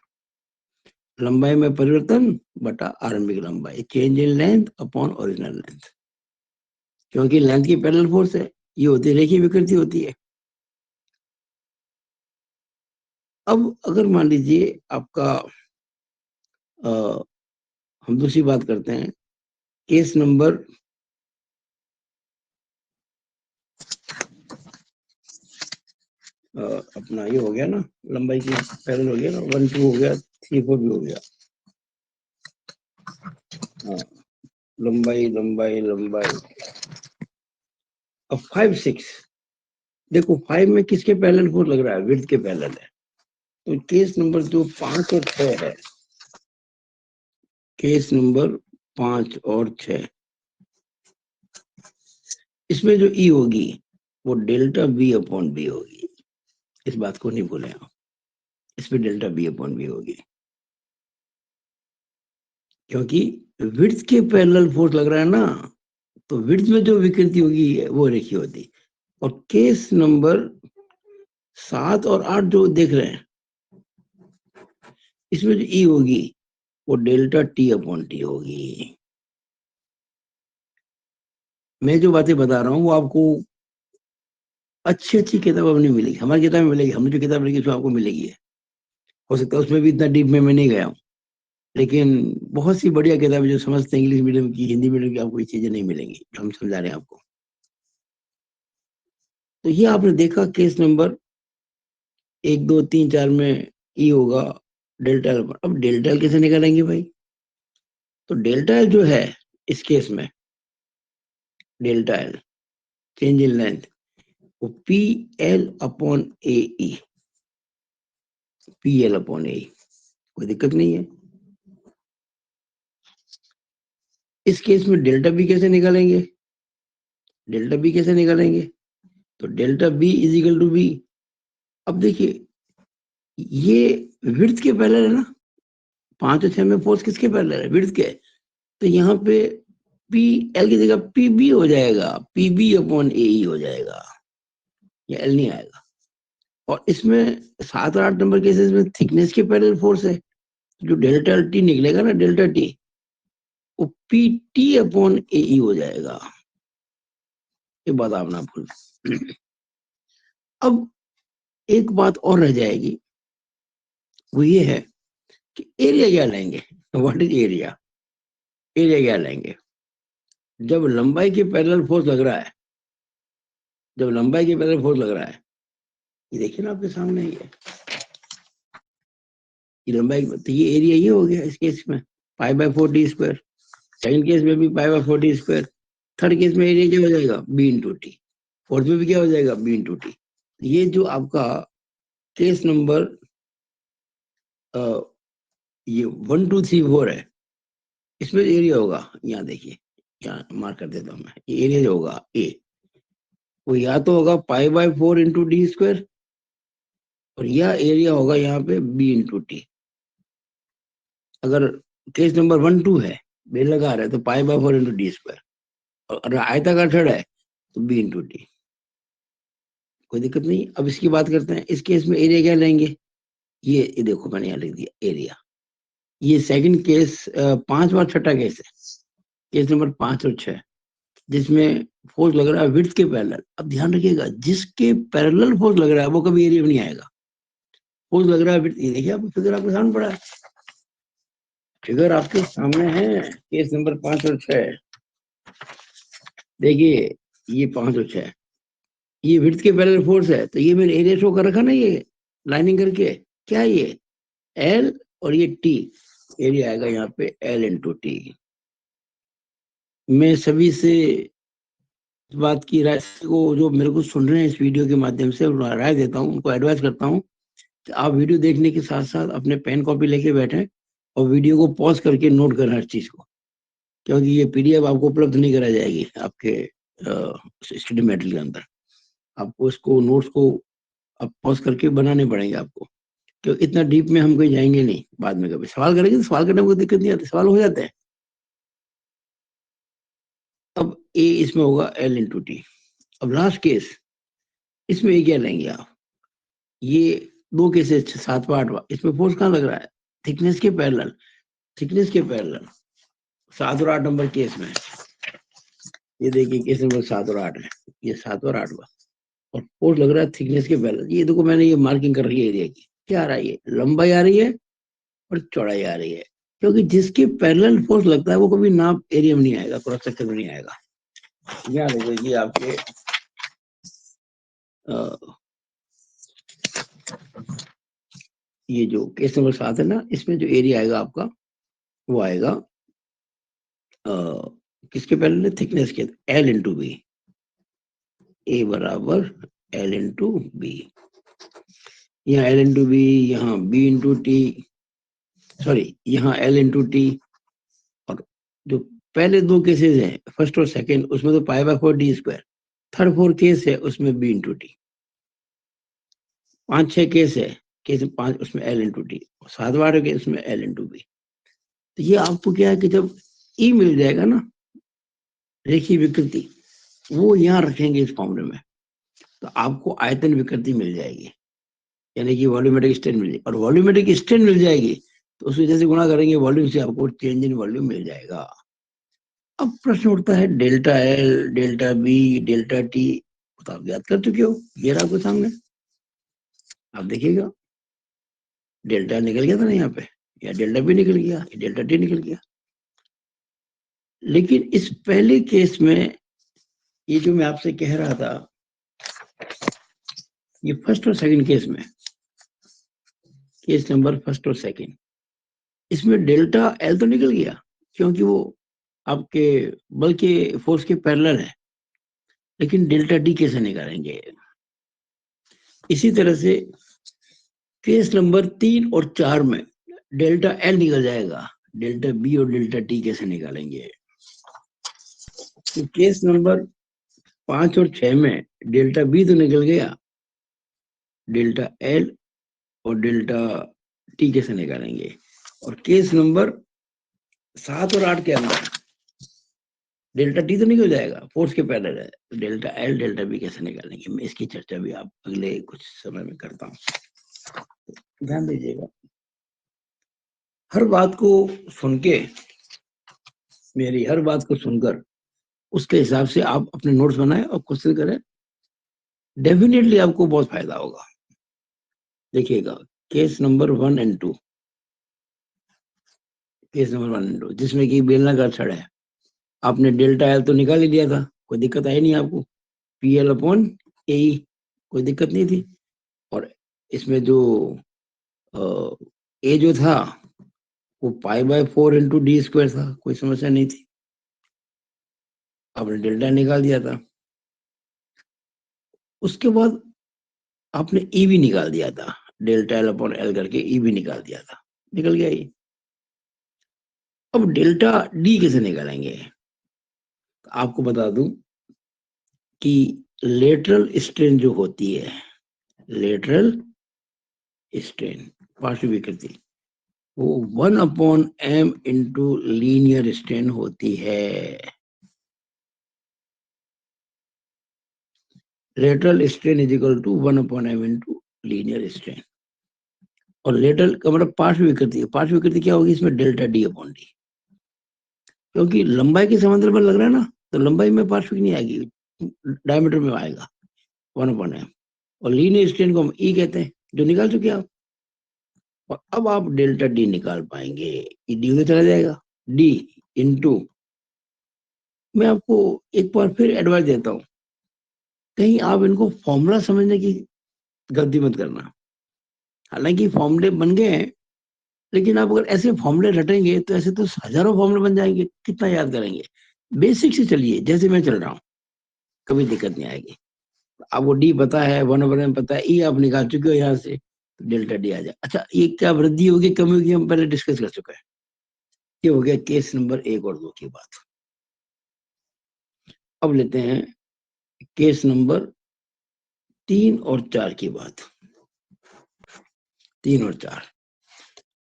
लंबाई में परिवर्तन बटा आरंभिक लंबाई, change in length upon original length. क्योंकि लेंथ की पैरेलल फोर्स है, ये होती है रेखीय विकृति होती है। अब अगर मान लीजिए आपका हम दूसरी बात करते हैं, केस नंबर अपना ये हो गया ना, लंबाई की पैरेलल हो गया ना, 1, 2 हो गया, 3, 4 भी हो गया। हाँ, लंबाई लंबाई लंबाई। अब 5, 6 देखो, 5 में किसके पैरेलल फोर्स लग रहा है? विड्थ के पैरेलल है। तो केस नंबर जो 5 और 6 है, केस नंबर 5 और 6, इसमें जो ई होगी वो डेल्टा बी अपॉन बी होगी। इस बात को नहीं भूलें आप, इसमें डेल्टा बी अपॉन बी होगी, क्योंकि विड्थ के पैरेलल फोर्स लग रहा है ना, तो विड्थ में जो विकृति होगी वो रेखीय होती। और केस नंबर 7 और 8 जो देख रहे हैं, इसमें जो ई होगी वो डेल्टा टी अपॉन टी होगी। मैं जो बातें बता रहा हूँ वो आपको अच्छी अच्छी किताबों में नहीं मिलेगी, हमारी किताब में मिलेगी। हमने जो किताब लिखी उसमें आपको मिलेगी है। हो सकता है उसमें भी इतना डीप में मैं नहीं गया हूँ, लेकिन बहुत सी बढ़िया किताबें जो समझते हैं इंग्लिश मीडियम की, हिंदी मीडियम की, आपको ये चीजें नहीं मिलेंगी जो हम समझा रहे हैं आपको। तो ये आपने देखा केस नंबर 1, 2, 3, 4 में ई होगा डेल्टा एल। अब डेल्टा एल कैसे निकालेंगे भाई? तो डेल्टा एल जो है इस केस में, delta L change in length, वो पी एल अपॉन ए ई, पी एल अपॉन ए, कोई दिक्कत नहीं है। इस केस में डेल्टा बी कैसे निकालेंगे? डेल्टा बी कैसे निकालेंगे? तो delta B is equal to B. अब देखिए, ये विड्थ के पैरेलल है ना, 5 और 6 में फोर्स किसके पैरेलल है? विड्थ के। तो यहाँ पे पी एल की जगह पी बी हो जाएगा, पी बी अपॉन ए ई हो जाएगा, ये एल नहीं आएगा। और इसमें 7 और 8 नंबर केसेस में थिकनेस के पैरेलल फोर्स है, जो डेल्टा टी निकलेगा ना, डेल्टा टी, वो पी टी अपॉन ए ई हो जाएगा। ये बात आप ना भूल। अब एक बात और रह जाएगी, वो ये है कि एरिया क्या लेंगे? What is area? एरिया क्या लेंगे जब लंबाई के पैरेलल फोर्स लग रहा है? जब लंबाई के पैरेलल फोर्स लग रहा है, ये देखिए ना आपके सामने, ये लंबाई, तो ये एरिया ये हो गया इस केस में, pi by 4 D square. Second case में भी pi by 4 D square. Third case में एरिया क्या हो जाएगा? B into T. फोर्थ में भी क्या हो जाएगा? B into T. ये जो आपका केस नंबर ये 1, 2, 3, 4 है, इसमें एरिया होगा, यहाँ देखिए, यहाँ मार्क कर देता हूँ मैं, ये एरिया जो होगा ए, वो या तो होगा pi by 4 into D square, और या एरिया होगा यहाँ पे बी इंटू टी। अगर केस नंबर 1, 2 है, बे लगा रहा है, तो pi by 4 into D square. और अगर आयताकार छड़ है तो बी इंटू टी, कोई दिक्कत नहीं। अब इसकी बात करते हैं, इस केस में एरिया क्या लेंगे? ये देखो मैंने यहाँ लिख दिया एरिया। ये सेकंड केस, 5 और 6 केस है, केस नंबर 5 और 6, जिसमें फोर्स लग रहा है विड्थ के पैरेलल। अब ध्यान रखिएगा, जिसके पैरेलल फोर्स लग रहा है वो कभी एरिया में नहीं आएगा। फोर्स लग रहा है विड्थ, ये देखिए आप फिगर आपके सामने पड़ा है, फिगर आपके सामने है, केस नंबर 5 और 6। देखिए, ये 5 और 6, ये विड्थ के पैरेलल फोर्स है, तो ये मैंने एरिया शो कर रखा ना, ये लाइनिंग करके, क्या है ये? एल, और ये टी, एरिया आएगा यहाँ पे एल इंटू टी। मैं सभी से इस बात की राय को, जो मेरे को सुन रहे हैं इस वीडियो के माध्यम से, राय देता हूँ, उनको एडवाइस करता हूँ कि आप वीडियो देखने के साथ साथ अपने पेन कॉपी लेके बैठे और वीडियो को पॉज करके नोट करना हर चीज को, क्योंकि ये पीडीएफ आपको उपलब्ध नहीं कराई जाएगी आपके स्टडी मटेरियल के अंदर। आपको इसको नोट्स को अब पॉज करके बनाने पड़ेंगे आपको, क्योंकि इतना डीप में हम कहीं जाएंगे नहीं। बाद में कभी सवाल करेंगे तो सवाल करने में कोई दिक्कत नहीं आती, सवाल हो जाते हैं। अब ए इसमें होगा एल इंटू टी। अब लास्ट केस, इसमें ये क्या लेंगे आप, ये दो केसेस 7वां 8वां, इसमें फोर्स कहाँ लग रहा है, थिकनेस के पैरेलल, थिकनेस के पैरेलल 7 और 8 नंबर केस में। ये देखिए केस नंबर 7 और 8 है, ये 7 और 8वां, और फोर्स लग रहा है थिकनेस के पैरेलल। ये देखो मैंने ये मार्किंग कर रही है एरिया की, क्या आ रहा है, ये लंबाई आ रही है और चौड़ाई आ रही है, क्योंकि जिसके पैरेलल फोर्स लगता है वो कभी नाप एरिया में नहीं आएगा, क्रॉस सेक्शन में नहीं आएगा। याद रखिए ये आपके ये जो केस नंबर 7 है ना, इसमें जो एरिया आएगा आपका वो आएगा किसके पैरेलल है, थिकनेस के, एल इंटू बी। ए बराबर एल इंटू बी, यहाँ एल इंटू बी, यहाँ बी इंटू टी, सॉरी यहाँ एल इंटू टी। और जो पहले दो केसेस हैं फर्स्ट और सेकंड, उसमें तो pi by 4 D square. Third fourth case है उसमें बी इंटू टी। 5-6 केस है, केस 5 उसमें एल इंटू टी, 7वां केस उसमें एल इंटू बी। तो ये आपको क्या है कि जब ई मिल जाएगा ना, रेखीय विकृति, वो यहाँ रखेंगे इस फॉर्मूले में, तो आपको आयतन विकृति मिल जाएगी, यानी कि वॉल्यूमेट्रिक स्ट्रेन मिल जाएगी। और वॉल्यूमेट्रिक स्ट्रेन मिल जाएगी तो उसको जैसे गुणा करेंगे वॉल्यूम से, आपको चेंज इन वॉल्यूम मिल जाएगा। अब प्रश्न उठता है delta L, delta B, delta T, तो आप याद कर चुके हो, ये रहा आपके सामने, आप देखिएगा डेल्टा निकल गया था ना यहाँ पे, या डेल्टा बी निकल गया, या डेल्टा टी निकल गया। लेकिन इस पहले केस में ये जो मैं आपसे कह रहा था, ये फर्स्ट और सेकंड केस में, केस नंबर फर्स्ट और सेकंड, इसमें डेल्टा एल तो निकल गया, क्योंकि वो आपके बल के फोर्स के पैरेलल है। लेकिन डेल्टा डी कैसे निकालेंगे, इसी तरह से केस नंबर 3 और 4 में डेल्टा एल निकल जाएगा, डेल्टा बी और डेल्टा टी कैसे निकालेंगे। तो केस नंबर 5 और 6 में डेल्टा बी तो निकल गया, डेल्टा एल और डेल्टा टी कैसे निकालेंगे। और केस नंबर 7 और 8 के अंदर डेल्टा टी तो निकल जाएगा, फोर्स के पैरेलल है, तो डेल्टा एल डेल्टा बी कैसे निकालेंगे, मैं इसकी चर्चा भी आप अगले कुछ समय में करता हूँ, ध्यान दीजिएगा। हर बात को सुन के, मेरी हर बात को सुनकर उसके हिसाब से आप अपने नोट्स बनाएं और क्वेश्चन करें, डेफिनेटली आपको बहुत फायदा होगा। देखिएगा केस नंबर 1 और 2, केस नंबर 1 और 2 जिसमें कि बेलनाकार छड़ है, आपने डेल्टा एल तो निकाल ही दिया था, कोई दिक्कत आई नहीं आपको, पी एल अपॉन ए, कोई दिक्कत नहीं थी। और इसमें जो ए जो था वो pi by 4 into D square था, कोई समस्या नहीं थी, आपने डेल्टा निकाल दिया था। उसके बाद आपने ई भी निकाल दिया था, डेल्टा एल अपॉन एल करके ई भी निकाल दिया था, निकल गया ये। अब डेल्टा डी कैसे निकालेंगे, तो आपको बता दूं कि लेटरल स्ट्रेन जो होती है, लेटरल स्ट्रेन पार्श्व विकृति, वो 1/m इंटू लीनियर स्ट्रेन होती है। Lateral strain is equal to 1/m into linear strain. और लेटरल का मतलब पार्श्व विकृति, पार्श्व विकृति क्या होगी इसमें, डेल्टा डी अपॉन डी, क्योंकि लंबाई के समांतर में लग रहा है ना, तो लंबाई में पार्श्व नहीं आएगी, डायमीटर में आएगा 1/m। और लीनियर स्ट्रेन को हम ई कहते हैं, जो निकाल चुके आप। और अब आप डेल्टा डी निकाल पाएंगे, ये डी में चला जाएगा, डी इंटू, मैं आपको एक बार फिर एडवाइस देता हूँ, कहीं आप इनको फॉर्मूला समझने की गलती मत करना। हालांकि फॉर्मूले बन गए हैं, लेकिन आप अगर ऐसे फॉर्मूले रटेंगे तो ऐसे तो हजारों फॉर्मूले बन जाएंगे, कितना याद करेंगे। बेसिक से चलिए, जैसे मैं चल रहा हूँ, कभी दिक्कत नहीं आएगी। आपको डी पता है, 1/m पता है, ई आप निकाल चुके हो यहाँ से, तो डेल्टा डी आ जाए। अच्छा, ये क्या वृद्धि होगी कमी होगी हम पहले डिस्कस कर चुके हैं। ये हो गया केस नंबर 1 और 2 की बात। अब लेते हैं केस नंबर 3 और 4 की बात। 3 और 4,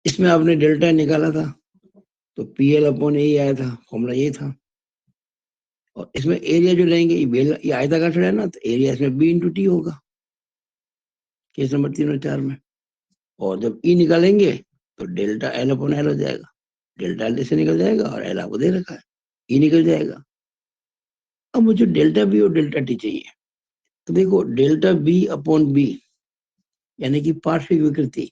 इसमें आपने डेल्टा निकाला था तो पीएल अपॉन ए आया था, फॉर्मूला ये था। और इसमें एरिया जो लेंगे ये आयताकार है ना, तो एरिया इसमें बी इंटू टी होगा केस नंबर 3 और 4 में। और जब ई निकालेंगे तो डेल्टा एल अपॉन एल हो जाएगा। डेल्टा एल से निकल जाएगा और एल आपको दे रखा है, ई निकल जाएगा। अब मुझे डेल्टा बी और डेल्टा टी चाहिए। तो देखो डेल्टा बी अपॉन बी यानी कि पार्श्विक विकृति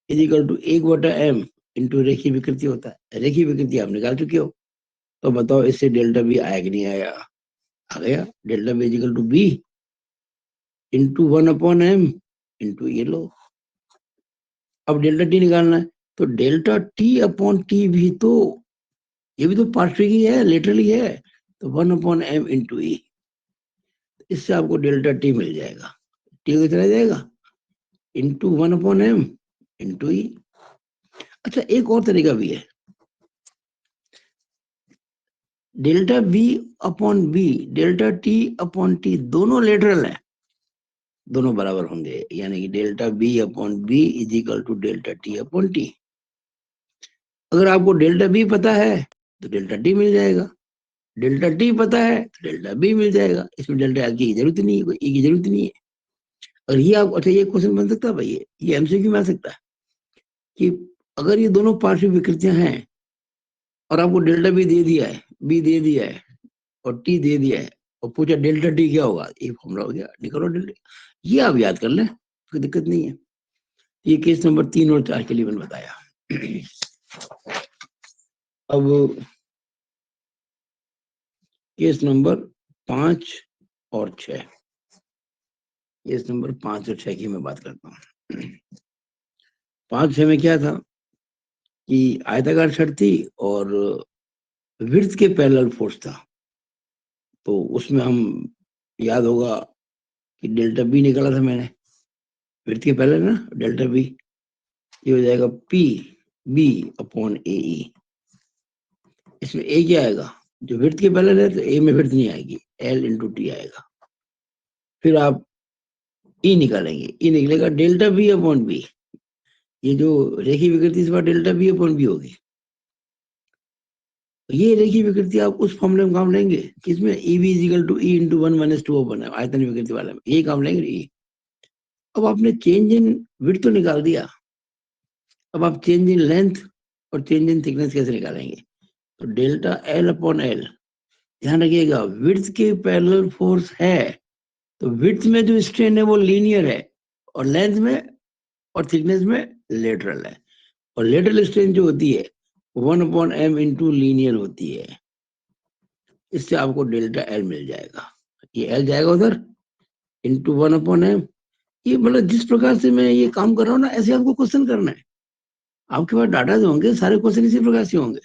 is equal to 1/m into रेखीय विकृति होता है। रेखीय विकृति आप निकाल चुके हो, तो बताओ इससे डेल्टा बी आया कि नहीं आया? आ गया। Delta B is equal to B into 1/m into ये लो। अब डेल्टा टी निकालना है, तो डेल्टा टी अपॉन टी भी तो, ये भी तो पार्श्विक ही है, लेटरली है, तो 1/m इंटू ई। इससे आपको डेल्टा टी मिल जाएगा। टी को चला जाएगा इंटू 1/m इंटू ई। अच्छा, एक और तरीका भी है। Delta B upon B, delta T upon T दोनों लेटरल है, दोनों बराबर होंगे, यानी कि delta B upon B is equal to delta T upon T. अगर आपको डेल्टा बी पता है तो डेल्टा टी मिल जाएगा, डेल्टा टी पता है तो डेल्टा बी मिल जाएगा। इसमें डेल्टा एल की जरूरत नहीं है, कोई ई की जरूरत नहीं है। और ये आप, अच्छा ये क्वेश्चन बन सकता है भाई, ये एमसीक्यू में आ सकता है कि अगर ये दोनों पार्श्विक विकृतियां हैं और आपको डेल्टा बी दे दिया है, बी दे दिया है और टी दे दिया है, और पूछा डेल्टा टी क्या होगा, ये फॉर्मूला हो गया, निकालो डेल्टा। ये आप याद कर लें, कोई दिक्कत नहीं है। ये केस नंबर 3 और 4 के लिए मैंने बताया। अब केस नंबर 5 और 6, केस नंबर 5 और 6 की मैं बात करता हूँ। 5-6 में क्या था कि आयताकार छड़ थी और विड्थ के पैरेलल फोर्स था। तो उसमें हम, याद होगा कि डेल्टा बी निकाला था मैंने, विड्थ के पैरेलल ना, डेल्टा बी, ये हो जाएगा पी बी अपॉन ए ई। इसमें ए क्या आएगा, जो विड्थ के पैरेलल है तो ए में विड्थ नहीं आएगी, एल इंटू टी आएगा। फिर आप ई निकालेंगे, ई निकलेगा डेल्टा बी अपॉन बी, ये जो रेखीय विकृति इस बार डेल्टा बी अपॉन बी होगी। तो ये रेखीय विकृति आप उस फॉर्मूले में काम लेंगे किसमें, E B is equal to E into 1 - 2 upon है, आयतन विकृति वाले में ये काम लेंगे ई। अब आपने चेंज इन विड्थ तो निकाल दिया, अब आप चेंज इन लेंथ और चेंज इन थिकनेस कैसे निकालेंगे? तो डेल्टा एल अपॉन एल, ध्यान रखिएगा विड्थ के पैरेलल फोर्स है तो विड्थ में जो स्ट्रेन है वो लीनियर है, और लेंथ में और थिकनेस में लेटरल है। और लेटरल स्ट्रेन जो होती है 1/m इंटू लीनियर होती है। इससे आपको डेल्टा एल मिल जाएगा, ये एल जाएगा उधर इंटू 1/m। ये मतलब जिस प्रकार से मैं ये काम कर रहा हूँ ना, ऐसे आपको क्वेश्चन करना है। आपके पास डाटा जो होंगे सारे क्वेश्चन इसी प्रकार से होंगे।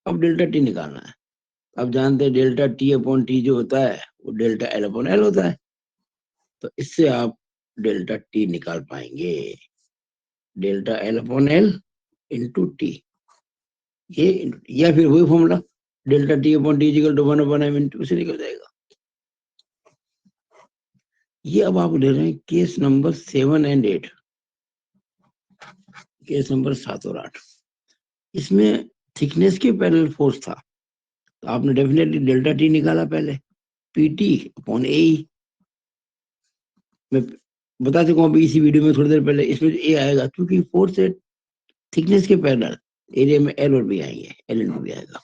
अब डेल्टा टी निकालना है। अब जानते हैं डेल्टा टी अपॉन टी जो होता है वो डेल्टा एल अपॉन एल होता है। तो इससे आप डेल्टा टी निकाल पाएंगे, delta L upon L into T, ये या फिर वही formula delta T upon T equal to 1/m into से निकल जाएगा। ये अब आप ले रहे हैं केस नंबर 7 और 8, केस नंबर 7 और 8। इसमें थिकनेस के पैरेलल फोर्स था, तो आपने डेफिनेटली डेल्टा टी निकाला पहले, पीटी अपॉन ए। मैं बता चुका हूँ अभी इसी वीडियो में थोड़ी देर पहले, इसमें ए आएगा क्योंकि फोर्स है थिकनेस के पैरेलल, एरिया में एल और बी आएंगे, एल इंटू बी आएगा,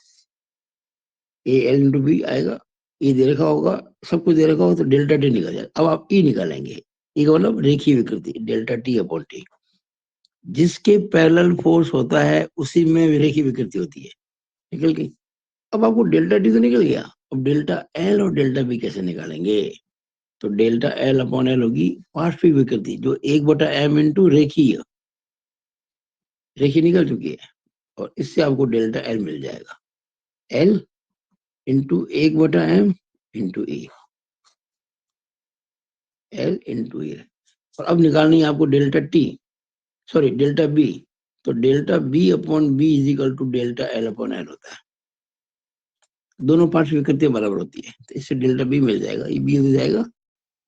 ए एल इंटू बी आएगा। ये दे रखा होगा, सब कुछ दे रखा होगा, तो डेल्टा टी निकल जाएगा। अब आप ई निकालेंगे, ई का मतलब रेखीय विकृति डेल्टा टी अपॉन टी, जिसके पैरेलल फोर्स होता है उसी में रेखीय विकृति होती है, निकल गई। अब आपको डेल्टा टी तो निकल गया, अब डेल्टा एल और डेल्टा बी कैसे निकालेंगे? तो डेल्टा एल अपॉन एल होगी पार्श्विक विकृति जो 1/m इंटू रेखीय, रेखीय निकल चुकी है, और इससे आपको डेल्टा एल मिल जाएगा, L into 1/m into E, L into E. और अब निकालनी है आपको delta T, sorry delta B. तो delta B upon B is equal to delta L upon L होता है। दोनों पार्ट्स विकृति बराबर होती है, तो इससे डेल्टा बी मिल जाएगा, ये बी हो जाएगा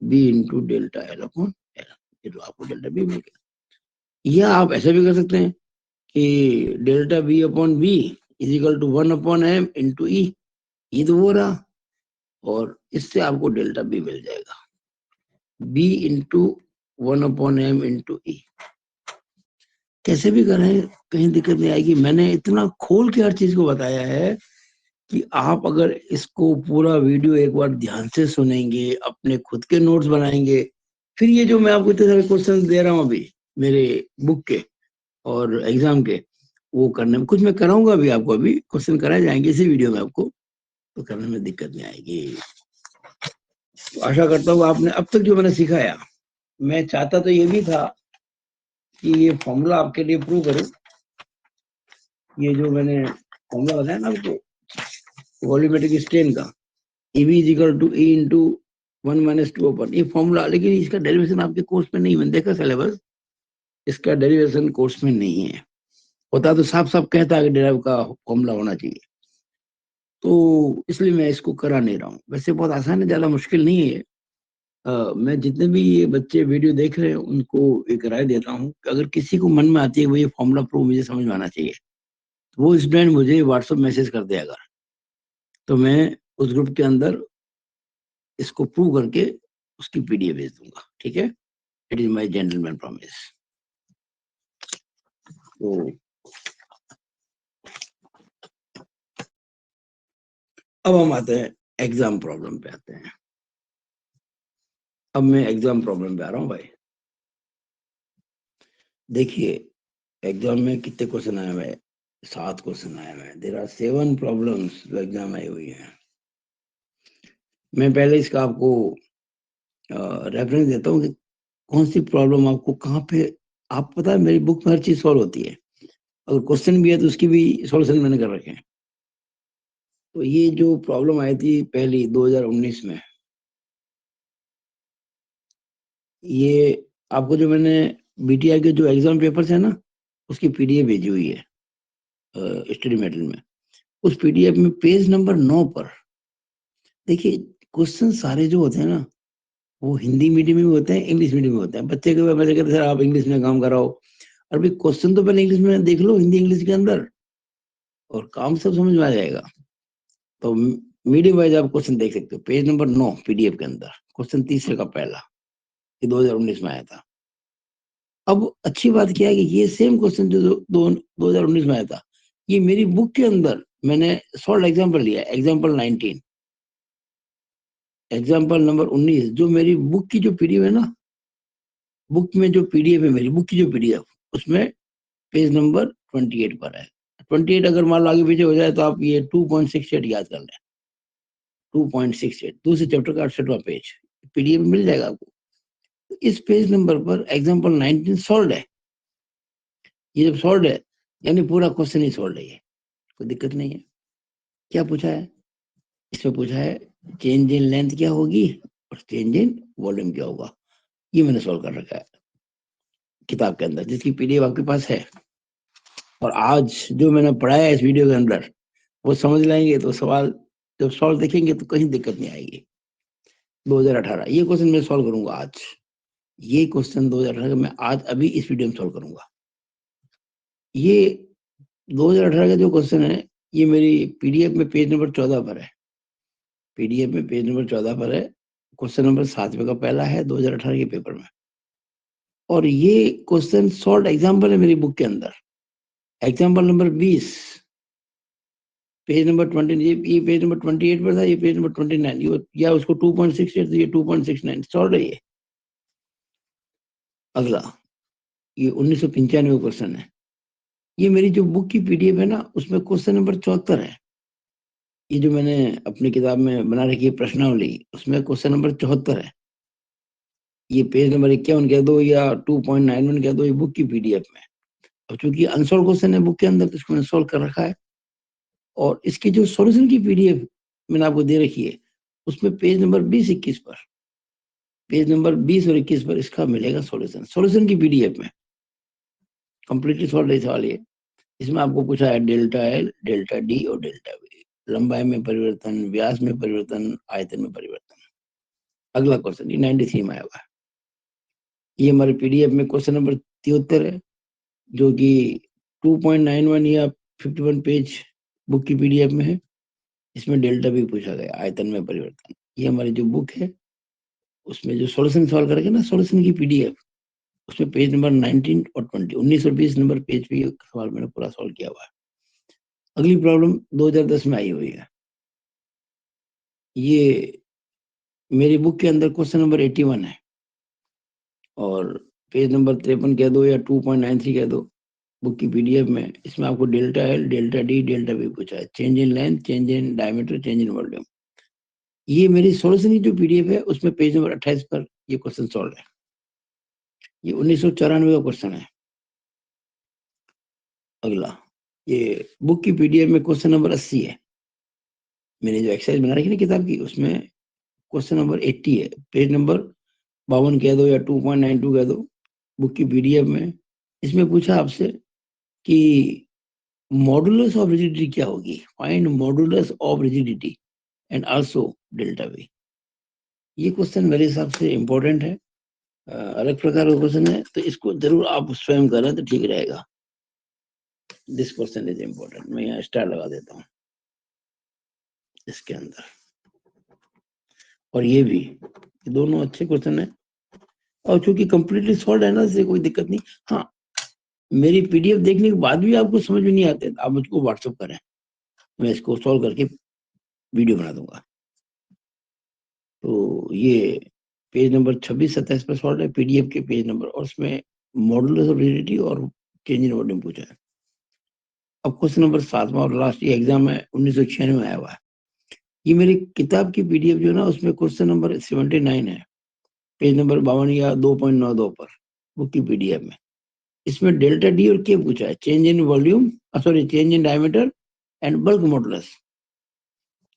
B into delta L upon L. ये तो आपको डेल्टा बी मिल गया। या आप ऐसा भी कर सकते हैं कि delta B upon B is equal to 1/m into E, ये तो वो रहा, और इससे आपको डेल्टा बी मिल जाएगा बी इंटू 1/m इंटू ई। कैसे भी करें कहीं दिक्कत नहीं आएगी। मैंने इतना खोल के हर चीज को बताया है कि आप अगर इसको पूरा वीडियो एक बार ध्यान से सुनेंगे, अपने खुद के नोट्स बनाएंगे, फिर ये जो मैं आपको इतने सारे क्वेश्चन दे रहा हूँ अभी मेरे बुक के और एग्जाम के, वो करने में कुछ मैं कराऊंगा भी आपको, अभी क्वेश्चन कराए जाएंगे इसी वीडियो में आपको, तो करने में दिक्कत नहीं आएगी। तो आशा करता हूँ आपने अब तक जो मैंने सिखाया, मैं चाहता तो ये भी था कि ये फॉर्मूला आपके लिए प्रूव करूं। ये जो मैंने फॉर्मूला बताया ना आपको वॉल्यूमेट्रिक स्ट्रेन का, EV is equal to E into 1 - 2 upon, ये फॉर्मूला, लेकिन इसका डेरिवेशन आपके कोर्स में नहीं, मैंने देखा सिलेबस, इसका डेरिवेशन कोर्स में नहीं है। होता तो साफ साफ कहता है कि डेरिव का फॉर्मूला होना चाहिए, तो इसलिए मैं इसको करा नहीं रहा हूँ। वैसे बहुत आसान है, ज्यादा मुश्किल नहीं है। मैं जितने भी ये बच्चे वीडियो देख रहे हैं उनको एक राय देता हूँ कि अगर किसी को मन में आती है वो ये फॉर्मूला प्रूव मुझे समझ में आना चाहिए, तो वो स्टूडेंट मुझे व्हाट्सएप मैसेज कर दे अगर, तो मैं उस ग्रुप के अंदर इसको प्रूव करके उसकी पीडीएफ भेज दूंगा, ठीक है। It is my gentleman promise. तो अब हम आते हैं एग्जाम प्रॉब्लम पे आते हैं। अब मैं एग्जाम प्रॉब्लम पे आ रहा हूँ भाई। देखिए एग्जाम में कितने क्वेश्चन आए हुए हैं, 7 क्वेश्चन आए हुए हैं। देयर आर 7 प्रॉब्लम्स जो एग्जाम आई हुई है। मैं पहले इसका आपको रेफरेंस देता हूँ कि कौन सी प्रॉब्लम आपको कहाँ पे, आप पता है मेरी बुक में हर चीज सॉल्व होती है, अगर क्वेश्चन भी है तो उसकी भी सॉल्यूशन मैंने कर रखे हैं। तो ये जो प्रॉब्लम आई थी पहली 2019 में, ये आपको जो मैंने बीटीआई के जो एग्जाम पेपर्स है ना, उसकी पीडीएफ भेजी हुई है स्टडी मेटेरियल में। उस पीडीएफ में पेज नंबर 9 पर देखिए क्वेश्चन सारे जो होते हैं ना, वो हिंदी मीडियम में भी होते हैं, इंग्लिश मीडियम में होते हैं। बच्चे के वजह कहते सर आप इंग्लिश में काम कराओ, और भी क्वेश्चन तो पहले इंग्लिश में देख लो, हिंदी इंग्लिश के अंदर, और काम सब समझ में आ जाएगा। तो मीडियम वाइज आप क्वेश्चन देख सकते हो, पेज नंबर 9 पीडीएफ के अंदर, क्वेश्चन तीसरे का पहला, ये 2019 में आया था। अब अच्छी बात क्या है कि ये सेम क्वेश्चन जो 2019 में आया था, ये मेरी बुक के अंदर मैंने सॉल्व एग्जाम्पल लिया, एग्जाम्पल 19, एग्जाम्पल नंबर 19, जो मेरी बुक की जो पीडीएफ है ना, बुक में जो पीडीएफ है, मेरी बुक की जो पीडीएफ, उसमें पेज नंबर 28 पर है। 28 अगर मान लो आगे पीछे हो जाए तो आप ये 2.68 याद कर लें, 2.68 दूसरे चैप्टर का 68वां पेज पीडीएफ मिल जाएगा आपको। इस पेज नंबर पर एग्जाम्पल 19 सॉल्व है। ये जब सॉल्व है यानी पूरा क्वेश्चन ही सॉल्व है, ये कोई दिक्कत नहीं है। क्या पूछा है इसमें, पूछा है चेंज इन लेंथ क्या होगी और चेंज इन वॉल्यूम क्या होगा। ये मैंने सॉल्व कर रखा है किताब के अंदर, जिसकी पीडीएफ आपके पास है। और आज जो मैंने पढ़ाया है इस वीडियो के अंदर, वो समझ लेंगे तो सवाल जब सॉल्व देखेंगे तो कहीं दिक्कत नहीं आएगी। 2018 ये क्वेश्चन मैं सॉल्व करूंगा आज, ये क्वेश्चन 2018 का मैं आज अभी इस वीडियो में सॉल्व करूंगा। ये 2018 का जो क्वेश्चन है, ये मेरी पीडीएफ में पेज नंबर 14 पर है, पीडीएफ में पेज नंबर 14 पर है। क्वेश्चन नंबर 7वें का पहला है 2018 के पेपर में, और ये क्वेश्चन सॉल्व एग्जाम्पल है मेरी बुक के अंदर, एग्जाम्पल नंबर 20, पेज नंबर 20, ये पेज नंबर 28 पर था, ये पेज नंबर 29, ये या उसको 2.68 तो ये 2.69 सॉल्व है ये। अगला ये 1995 क्वेश्चन है, ये मेरी जो बुक की पीडीएफ है ना, उसमें क्वेश्चन नंबर 74 है। ये जो मैंने अपनी किताब में बना रखी है प्रश्नावली, उसमें क्वेश्चन नंबर 74 है। ये पेज नंबर 51 कह दो या 2.91 कह दो, ये बुक की पीडीएफ में। अब चूंकि अनसॉल्व क्वेश्चन है बुक के अंदर, तो इसको मैंने सॉल्व कर रखा है। और इसकी जो सॉल्यूशन की पीडीएफ मैंने आपको दे रखी है, उसमें पेज नंबर 20-21 पर, पेज नंबर 20 और 21 पर इसका मिलेगा सॉल्यूशन की पीडीएफ में कंप्लीटली सॉल्व सवाल ये। इसमें आपको पूछा है डेल्टा एल, डेल्टा डी और डेल्टा वी, लंबाई में परिवर्तन, व्यास में परिवर्तन, आयतन में परिवर्तन। अगला क्वेश्चन ये 93 में आया हुआ है। ये हमारे पीडीएफ में क्वेश्चन नंबर 73 है, जो कि 2.91 या 51 पेज बुक की पीडीएफ में है। इसमें डेल्टा भी पूछा गया, आयतन में परिवर्तन। ये हमारी जो बुक है उसमें जो सॉल्यूशन सॉल्व करेंगे ना, सॉल्यूशन की पीडीएफ, उसमें पेज नंबर 19 और 20, 19 और 20 नंबर पेज पे सवाल मैंने पूरा सॉल्व किया हुआ है। अगली प्रॉब्लम 2010 में आई हुई है। ये मेरी बुक के अंदर क्वेश्चन नंबर 81 है और पेज नंबर 53 कह दो या 2.93 कह दो बुक की पीडीएफ में। इसमें आपको delta L, delta D, delta we पूछा है, change in length, change in diameter, change in volume. ये मेरी सॉल्यूशन की जो पीडीएफ है उसमें पेज नंबर 28 पर ये क्वेश्चन सॉल्व है। ये 1994 का क्वेश्चन है। अगला ये बुक की पीडीएफ में क्वेश्चन नंबर 80 है। मैंने जो एक्सरसाइज बना रखी ना किताब की, उसमें क्वेश्चन नंबर 80 है, पेज नंबर 52 कह दो या 2.92 कह दो बुक की पीडीएफ में। इसमें पूछा आपसे कि मॉडुलस ऑफ रिजिडिटी क्या होगी, find modulus of rigidity and also delta we. ये क्वेश्चन मेरे हिसाब से इम्पोर्टेंट है, अलग प्रकार का क्वेश्चन है, तो इसको जरूर आप स्वयं करें तो ठीक रहेगा। This question is important. मैं यहाँ स्टार लगा देता हूँ इसके अंदर। और ये भी, ये दोनों अच्छे क्वेश्चन है और चूंकि कंप्लीटली सॉल्व है ना, इससे कोई दिक्कत नहीं। हाँ, मेरी पीडीएफ देखने के बाद भी आपको समझ में नहीं आते तो आप मुझको व्हाट्सएप करें, मैं इसको सॉल्व करके वीडियो बना दूंगा। तो ये पेज नंबर 26-27 पर सॉल्व है पीडीएफ के पेज नंबर, और उसमें मॉडुलस ऑफ रिजिडिटी और चेंज इन वॉल्यूम पूछा है। अब क्वेश्चन नंबर 7वां और लास्ट, ये एग्जाम है 1996 में आया हुआ है। ये मेरी किताब की पीडीएफ जो है ना, उसमें क्वेश्चन नंबर 79 है, पेज नंबर 52 या 2.92 पर बुक की पीडीएफ में। इसमें डेल्टा डी और के पूछा है, change in volume, sorry change in diameter and bulk modulus.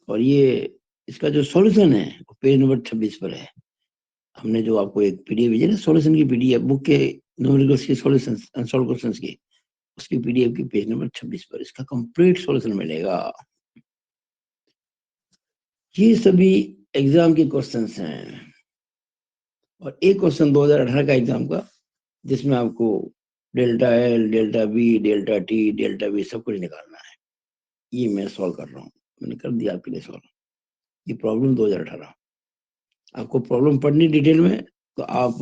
और ये इसका जो सॉल्यूशन है वो पेज नंबर 26 पर है। हमने जो आपको एक पीडीएफ भेजी ना सॉल्यूशन की पीडीएफ, बुक के न्यूमेरिकल्स की सॉल्यूशन अनसॉल्व क्वेश्चंस की, उसकी पीडीएफ की पेज नंबर 26 पर इसका कंप्लीट सॉल्यूशन मिलेगा। ये सभी एग्जाम के क्वेश्चंस हैं। और एक क्वेश्चन 2018 का एग्जाम का, जिसमें आपको delta L, delta B, delta T, delta V सब कुछ निकालना है। ये मैं सॉल्व कर रहा हूँ, मैंने कर दिया आपके लिए सॉल्व। ये प्रॉब्लम 2018। आपको प्रॉब्लम पढ़नी डिटेल में तो आप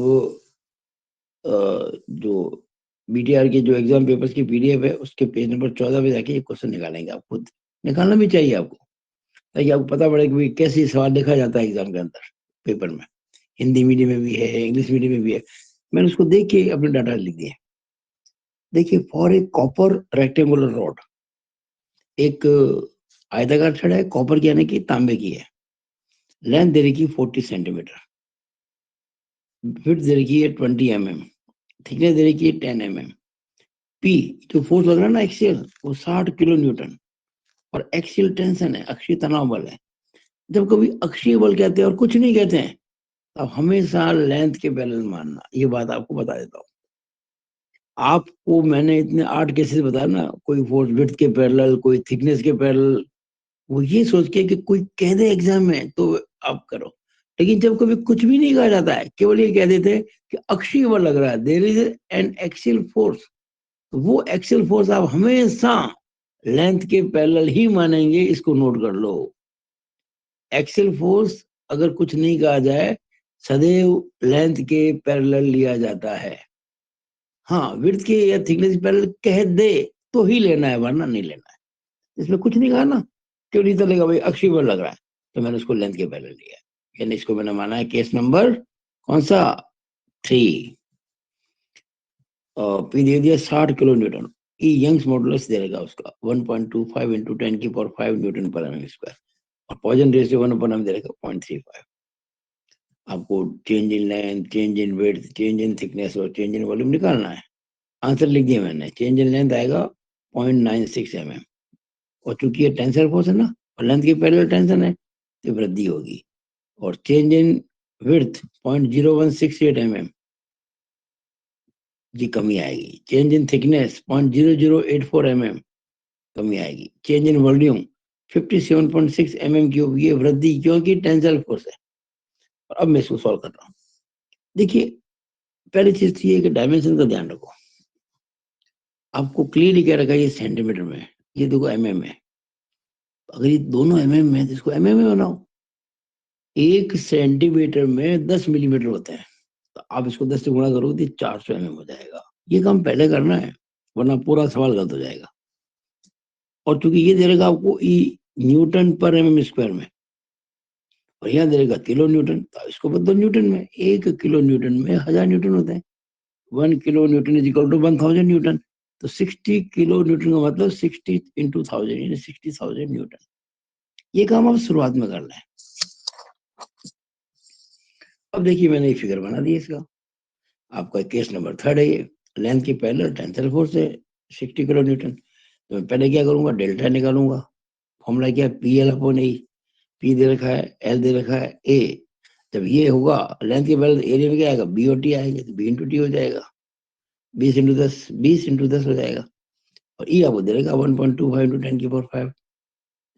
जो बीटीआर के जो एग्जाम पेपर्स की पीडीएफ है उसके पेज नंबर 14 पे जाके ये क्वेश्चन निकालेंगे। आप खुद निकालना भी चाहिए आपको, ताकि आपको पता पड़े कि कैसे सवाल लिखा जाता है एग्जाम के अंदर पेपर में। हिंदी मीडियम में भी है, इंग्लिश मीडियम में भी है। मैंने उसको देख के अपने डाटा लिख दिए। देखिए, for a copper rectangular rod, एक आयताकार छड़ है, कॉपर की यानी कि तांबे की है, लेंथ दे रखी 40 सेंटीमीटर, विड्थ दे रखी है 20 mm, थिकनेस दे रखी है 10 mm। पी जो फोर्स लग रहा है ना एक्सियल, वो 60 किलो न्यूटन, और एक्सियल टेंशन है, अक्षीय तनाव बल है। जब कभी अक्षीय बल कहते हैं और कुछ नहीं कहते हैं, अब हमेशा लेंथ के पैरेलल मानना। ये बात आपको बता देता हूँ। आपको मैंने इतने 8 केसेस बताया ना, कोई फोर्स विड्थ के पैरेलल, कोई थिकनेस के पैरेलल, वो ये सोच के कि कोई कह दे एग्जाम में तो आप करो। लेकिन जब कभी कुछ भी नहीं कहा जाता है, केवल ये कह देते हैं कि अक्षीय बल लग रहा है, there is an axial force, तो वो एक्सियल फोर्स आप हमेशा लेंथ के पैरेलल ही मानेंगे। इसको नोट कर लो। एक्सियल फोर्स अगर कुछ नहीं कहा जाए, सदैव लेंथ के पैरेलल लिया जाता है। हाँ, विड्थ के या थिकनेस पैरेलल कह दे तो ही लेना है, वरना नहीं लेना है। इसमें कुछ नहीं कहा ना, क्यों नहीं चलेगा भाई, अक्षीय बल लग रहा है, तो मैंने उसको लेंथ के पैरेलल लिया, यानी इसको मैंने माना है केस नंबर कौन सा 3। पी दे दिया 60 किलो न्यूटन। ई यंग्स मॉडुलस दे देगा उसका 1.25 इंटू 10⁵ न्यूटन पर एम स्क्वायर, और पॉइजन रेशियो 1/m दे देगा 0.35। आपको change in length, change in width, change in thickness और चेंज इन वॉल्यूम निकालना है। आंसर लिख दिया मैंने। चेंज इन लेंथ आएगा 0.96 mm, और चूंकि ये टेंसर फोर्स है ना और लेंथ की पैरेलल टेंशन है तो वृद्धि होगी। और चेंज इन विड्थ 0.0168 mm जी कमी आएगी। चेंज इन थिकनेस 0.0084 mm कमी आएगी। Change in volume 57.6 mm cube, ये वृद्धि क्योंकि टेंसाइल फोर्स है। और अब मैं इसको सॉल्व कर रहा हूँ। देखिए पहली चीज तो ये कि डायमेंशन का ध्यान रखो। आपको क्लियरली क्या रखा है, ये सेंटीमीटर में है, ये देखो mm है। अगर ये दोनों mm में है तो इसको mm में बनाओ। 1 सेंटीमीटर में 10 मिलीमीटर होते हैं, तो आप इसको 10 से गुणा करोगे तो 400 mm हो जाएगा। ये काम पहले करना है, वरना पूरा सवाल गलत हो जाएगा। और चूंकि ये दे रहेगा आपको ई न्यूटन पर mm स्क्वायर में, और यहाँ दे रहेगा किलो न्यूटन, तो इसको बदलो न्यूटन में। 1 किलो न्यूटन में 1000 न्यूटन होते हैं। 1 kilo newton is equal to 1000 newton. तो 60 किलो न्यूटन का मतलब 60 इंटू 1000 यानी 60,000 न्यूटन। ये काम आप शुरुआत में करना है। अब देखिए मैंने एक फिगर बना दी इसका। आपका केस नंबर 3 है ये। लेंथ की पैरेलल टेंसाइल फोर्स है 60 किलो न्यूटन। तो मैं पहले क्या करूंगा, डेल्टा निकालूंगा। फॉर्मूला क्या है, पी एल अपॉन ए। पी दे रखा है, एल दे रखा है, ए। जब ये होगा लेंथ के पैरेलल एरिया में क्या आएगा, बी और टी आएंगे, तो बी इंटू टी हो जाएगा। 20 इंटू 10, 20 इंटू 10 हो जाएगा। और ई आपको दे रहेगा 1.25 इंटू 10⁵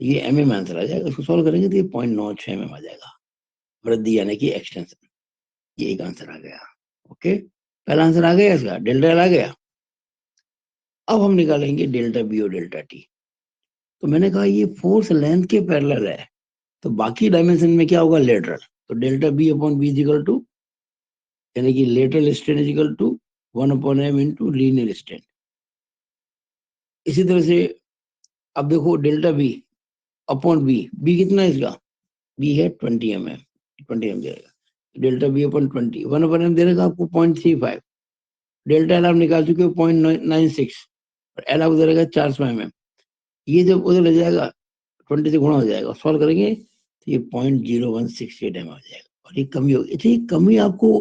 ये mm में आंसर आ जाएगा। इसको सॉल्व करेंगे तो ये 0.96 mm आ जाएगा, वृद्धि यानी कि एक्सटेंशन। ये एक आंसर आ गया। ओके, पहला आंसर आ गया इसका, डेल्टा एल आ गया। अब हम निकालेंगे डेल्टा बी और डेल्टा टी। तो मैंने कहा ये फोर्स लेंथ के पैरेलल है, तो बाकी डायमेंशन में क्या होगा, लेटरल। तो delta B upon B is equal to, यानी कि lateral strain is equal to 1/m into linear strain. इसी तरह से अब देखो delta B upon B, B कितना है इसका, बी है 20 mm, 20 mm देगा। डेल्टा बी अपॉन 20, 1/m दे देगा आपको 0.35। डेल्टा एल आप निकाल चुके हो 0.96, और एल आपको दे देगा 400 mm। ये जब उधर ले जाएगा 20 से गुणा हो जाएगा, सॉल्व करेंगे तो ये 0.0168 mm आ जाएगा। और ये कमी होगी। अच्छा, ये कमी आपको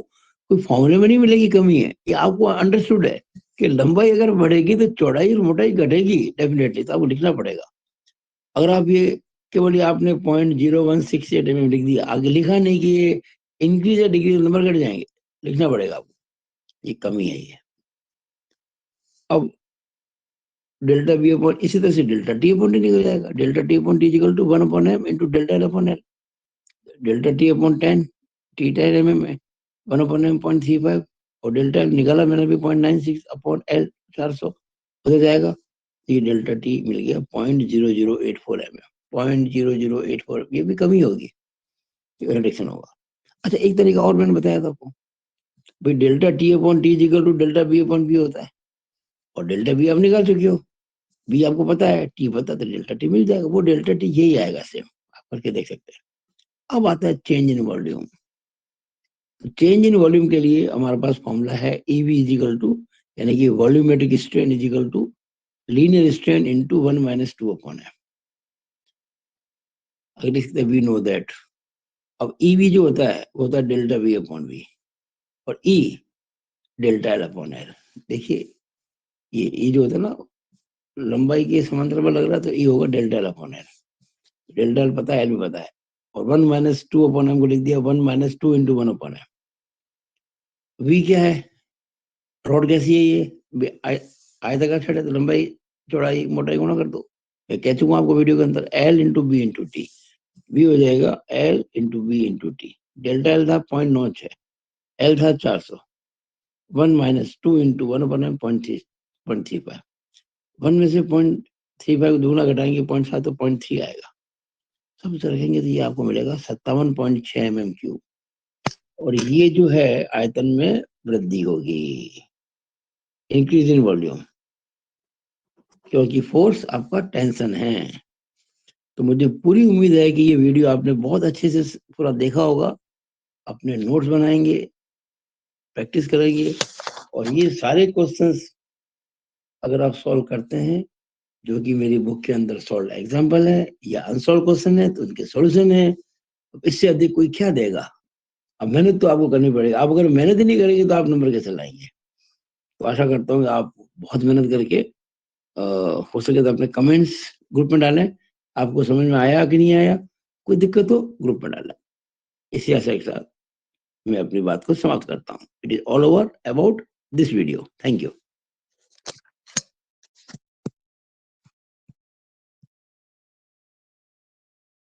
कोई फॉर्मूले में नहीं मिलेगी, कमी है ये आपको अंडरस्टूड है कि लंबाई अगर बढ़ेगी तो चौड़ाई और मोटाई घटेगी डेफिनेटली, तो आपको लिखना पड़ेगा। अगर आप ये केवल आपने 0.0168 mm लिख दिया, आगे लिखा नहीं कि ये इंक्रीज या डिक्रीज, नंबर घट जाएंगे, लिखना पड़ेगा आपको। ये कमी है ये। अब डेल्टा बी अपॉन, इसी तरह से डेल्टा टी अपॉन टी निकल जाएगा। Delta T upon T equal to 1/m into delta L upon L. Delta T upon 10, T 10 mm में 1/m 0.35, और डेल्टा एल निकाला मैंने भी 0.96 अपॉन एल 400 हो जाएगा। ये डेल्टा टी मिल गया 0.0084 mm, 0.0084। ये भी कमी होगी, रिडक्शन होगा। अच्छा, एक तरीका और मैंने बताया था आपको, भाई delta T upon T equal to delta B upon B होता है, और डेल्टा बी आप निकाल चुके हो, बी आपको पता है, टी पता है, तो डेल्टा टी मिल जाएगा। वो डेल्टा टी यही आएगा सेम, आप करके देख सकते हैं। अब आता है चेंज इन वॉल्यूम। तो चेंज इन वॉल्यूम के लिए हमारे पास फॉर्मूला है ईवी इजिकल टू, यानी कि volumetric strain is equal to linear strain into 1 - 2/m। अगर लिखते वी नो दैट। अब ईवी जो होता है वो होता है डेल्टा वी अपॉन वी, और ई डेल्टा एल अपॉन एल। देखिए ये ई जो होता है ना, लंबाई के समांतर में लग रहा है, तो ई होगा delta L upon L. Delta L पता है, एल भी पता है, और 1 - 2/m को लिख दिया 1 - 2 इंटू 1/m। वी क्या है, रॉड कैसी है ये, आयताकार छड़ है, तो लंबाई चौड़ाई मोटाई गुणा कर दो। मैं कह चुका हूँ आपको वीडियो के अंदर, L into B into T. B हो जाएगा L into B into T. Delta L था 0.96, एल था 400, 1 - 2 इंटू 1/m 0.35। 1 में से 0.35 दूना घटाएंगे 0.7, तो 0.3 आएगा। सब रखेंगे तो ये आपको मिलेगा 57.6 mm क्यूब। और ये जो है आयतन में वृद्धि होगी, इंक्रीज इन वॉल्यूम, क्योंकि फोर्स आपका टेंशन है। तो मुझे पूरी उम्मीद है कि ये वीडियो आपने बहुत अच्छे से पूरा देखा होगा। अपने नोट्स बनाएंगे, प्रैक्टिस करेंगे, और ये सारे क्वेश्चंस अगर आप सॉल्व करते हैं, जो कि मेरी बुक के अंदर सॉल्व एग्जाम्पल है या अनसॉल्व क्वेश्चन है, तो उनके सॉल्यूशन है। इससे अधिक कोई क्या देगा। अब मेहनत तो आपको करनी पड़ेगी। आप अगर मेहनत ही नहीं करेंगे तो आप नंबर कैसे लाएंगे। तो आशा करता हूँ आप बहुत मेहनत करके हो सके तो अपने कमेंट्स ग्रुप में डालें, आपको समझ में आया कि नहीं आया। कोई दिक्कत हो ग्रुप में डालें। इसी आशा के साथ मैं अपनी बात को समाप्त करता हूँ. It is all over about this video. Thank you.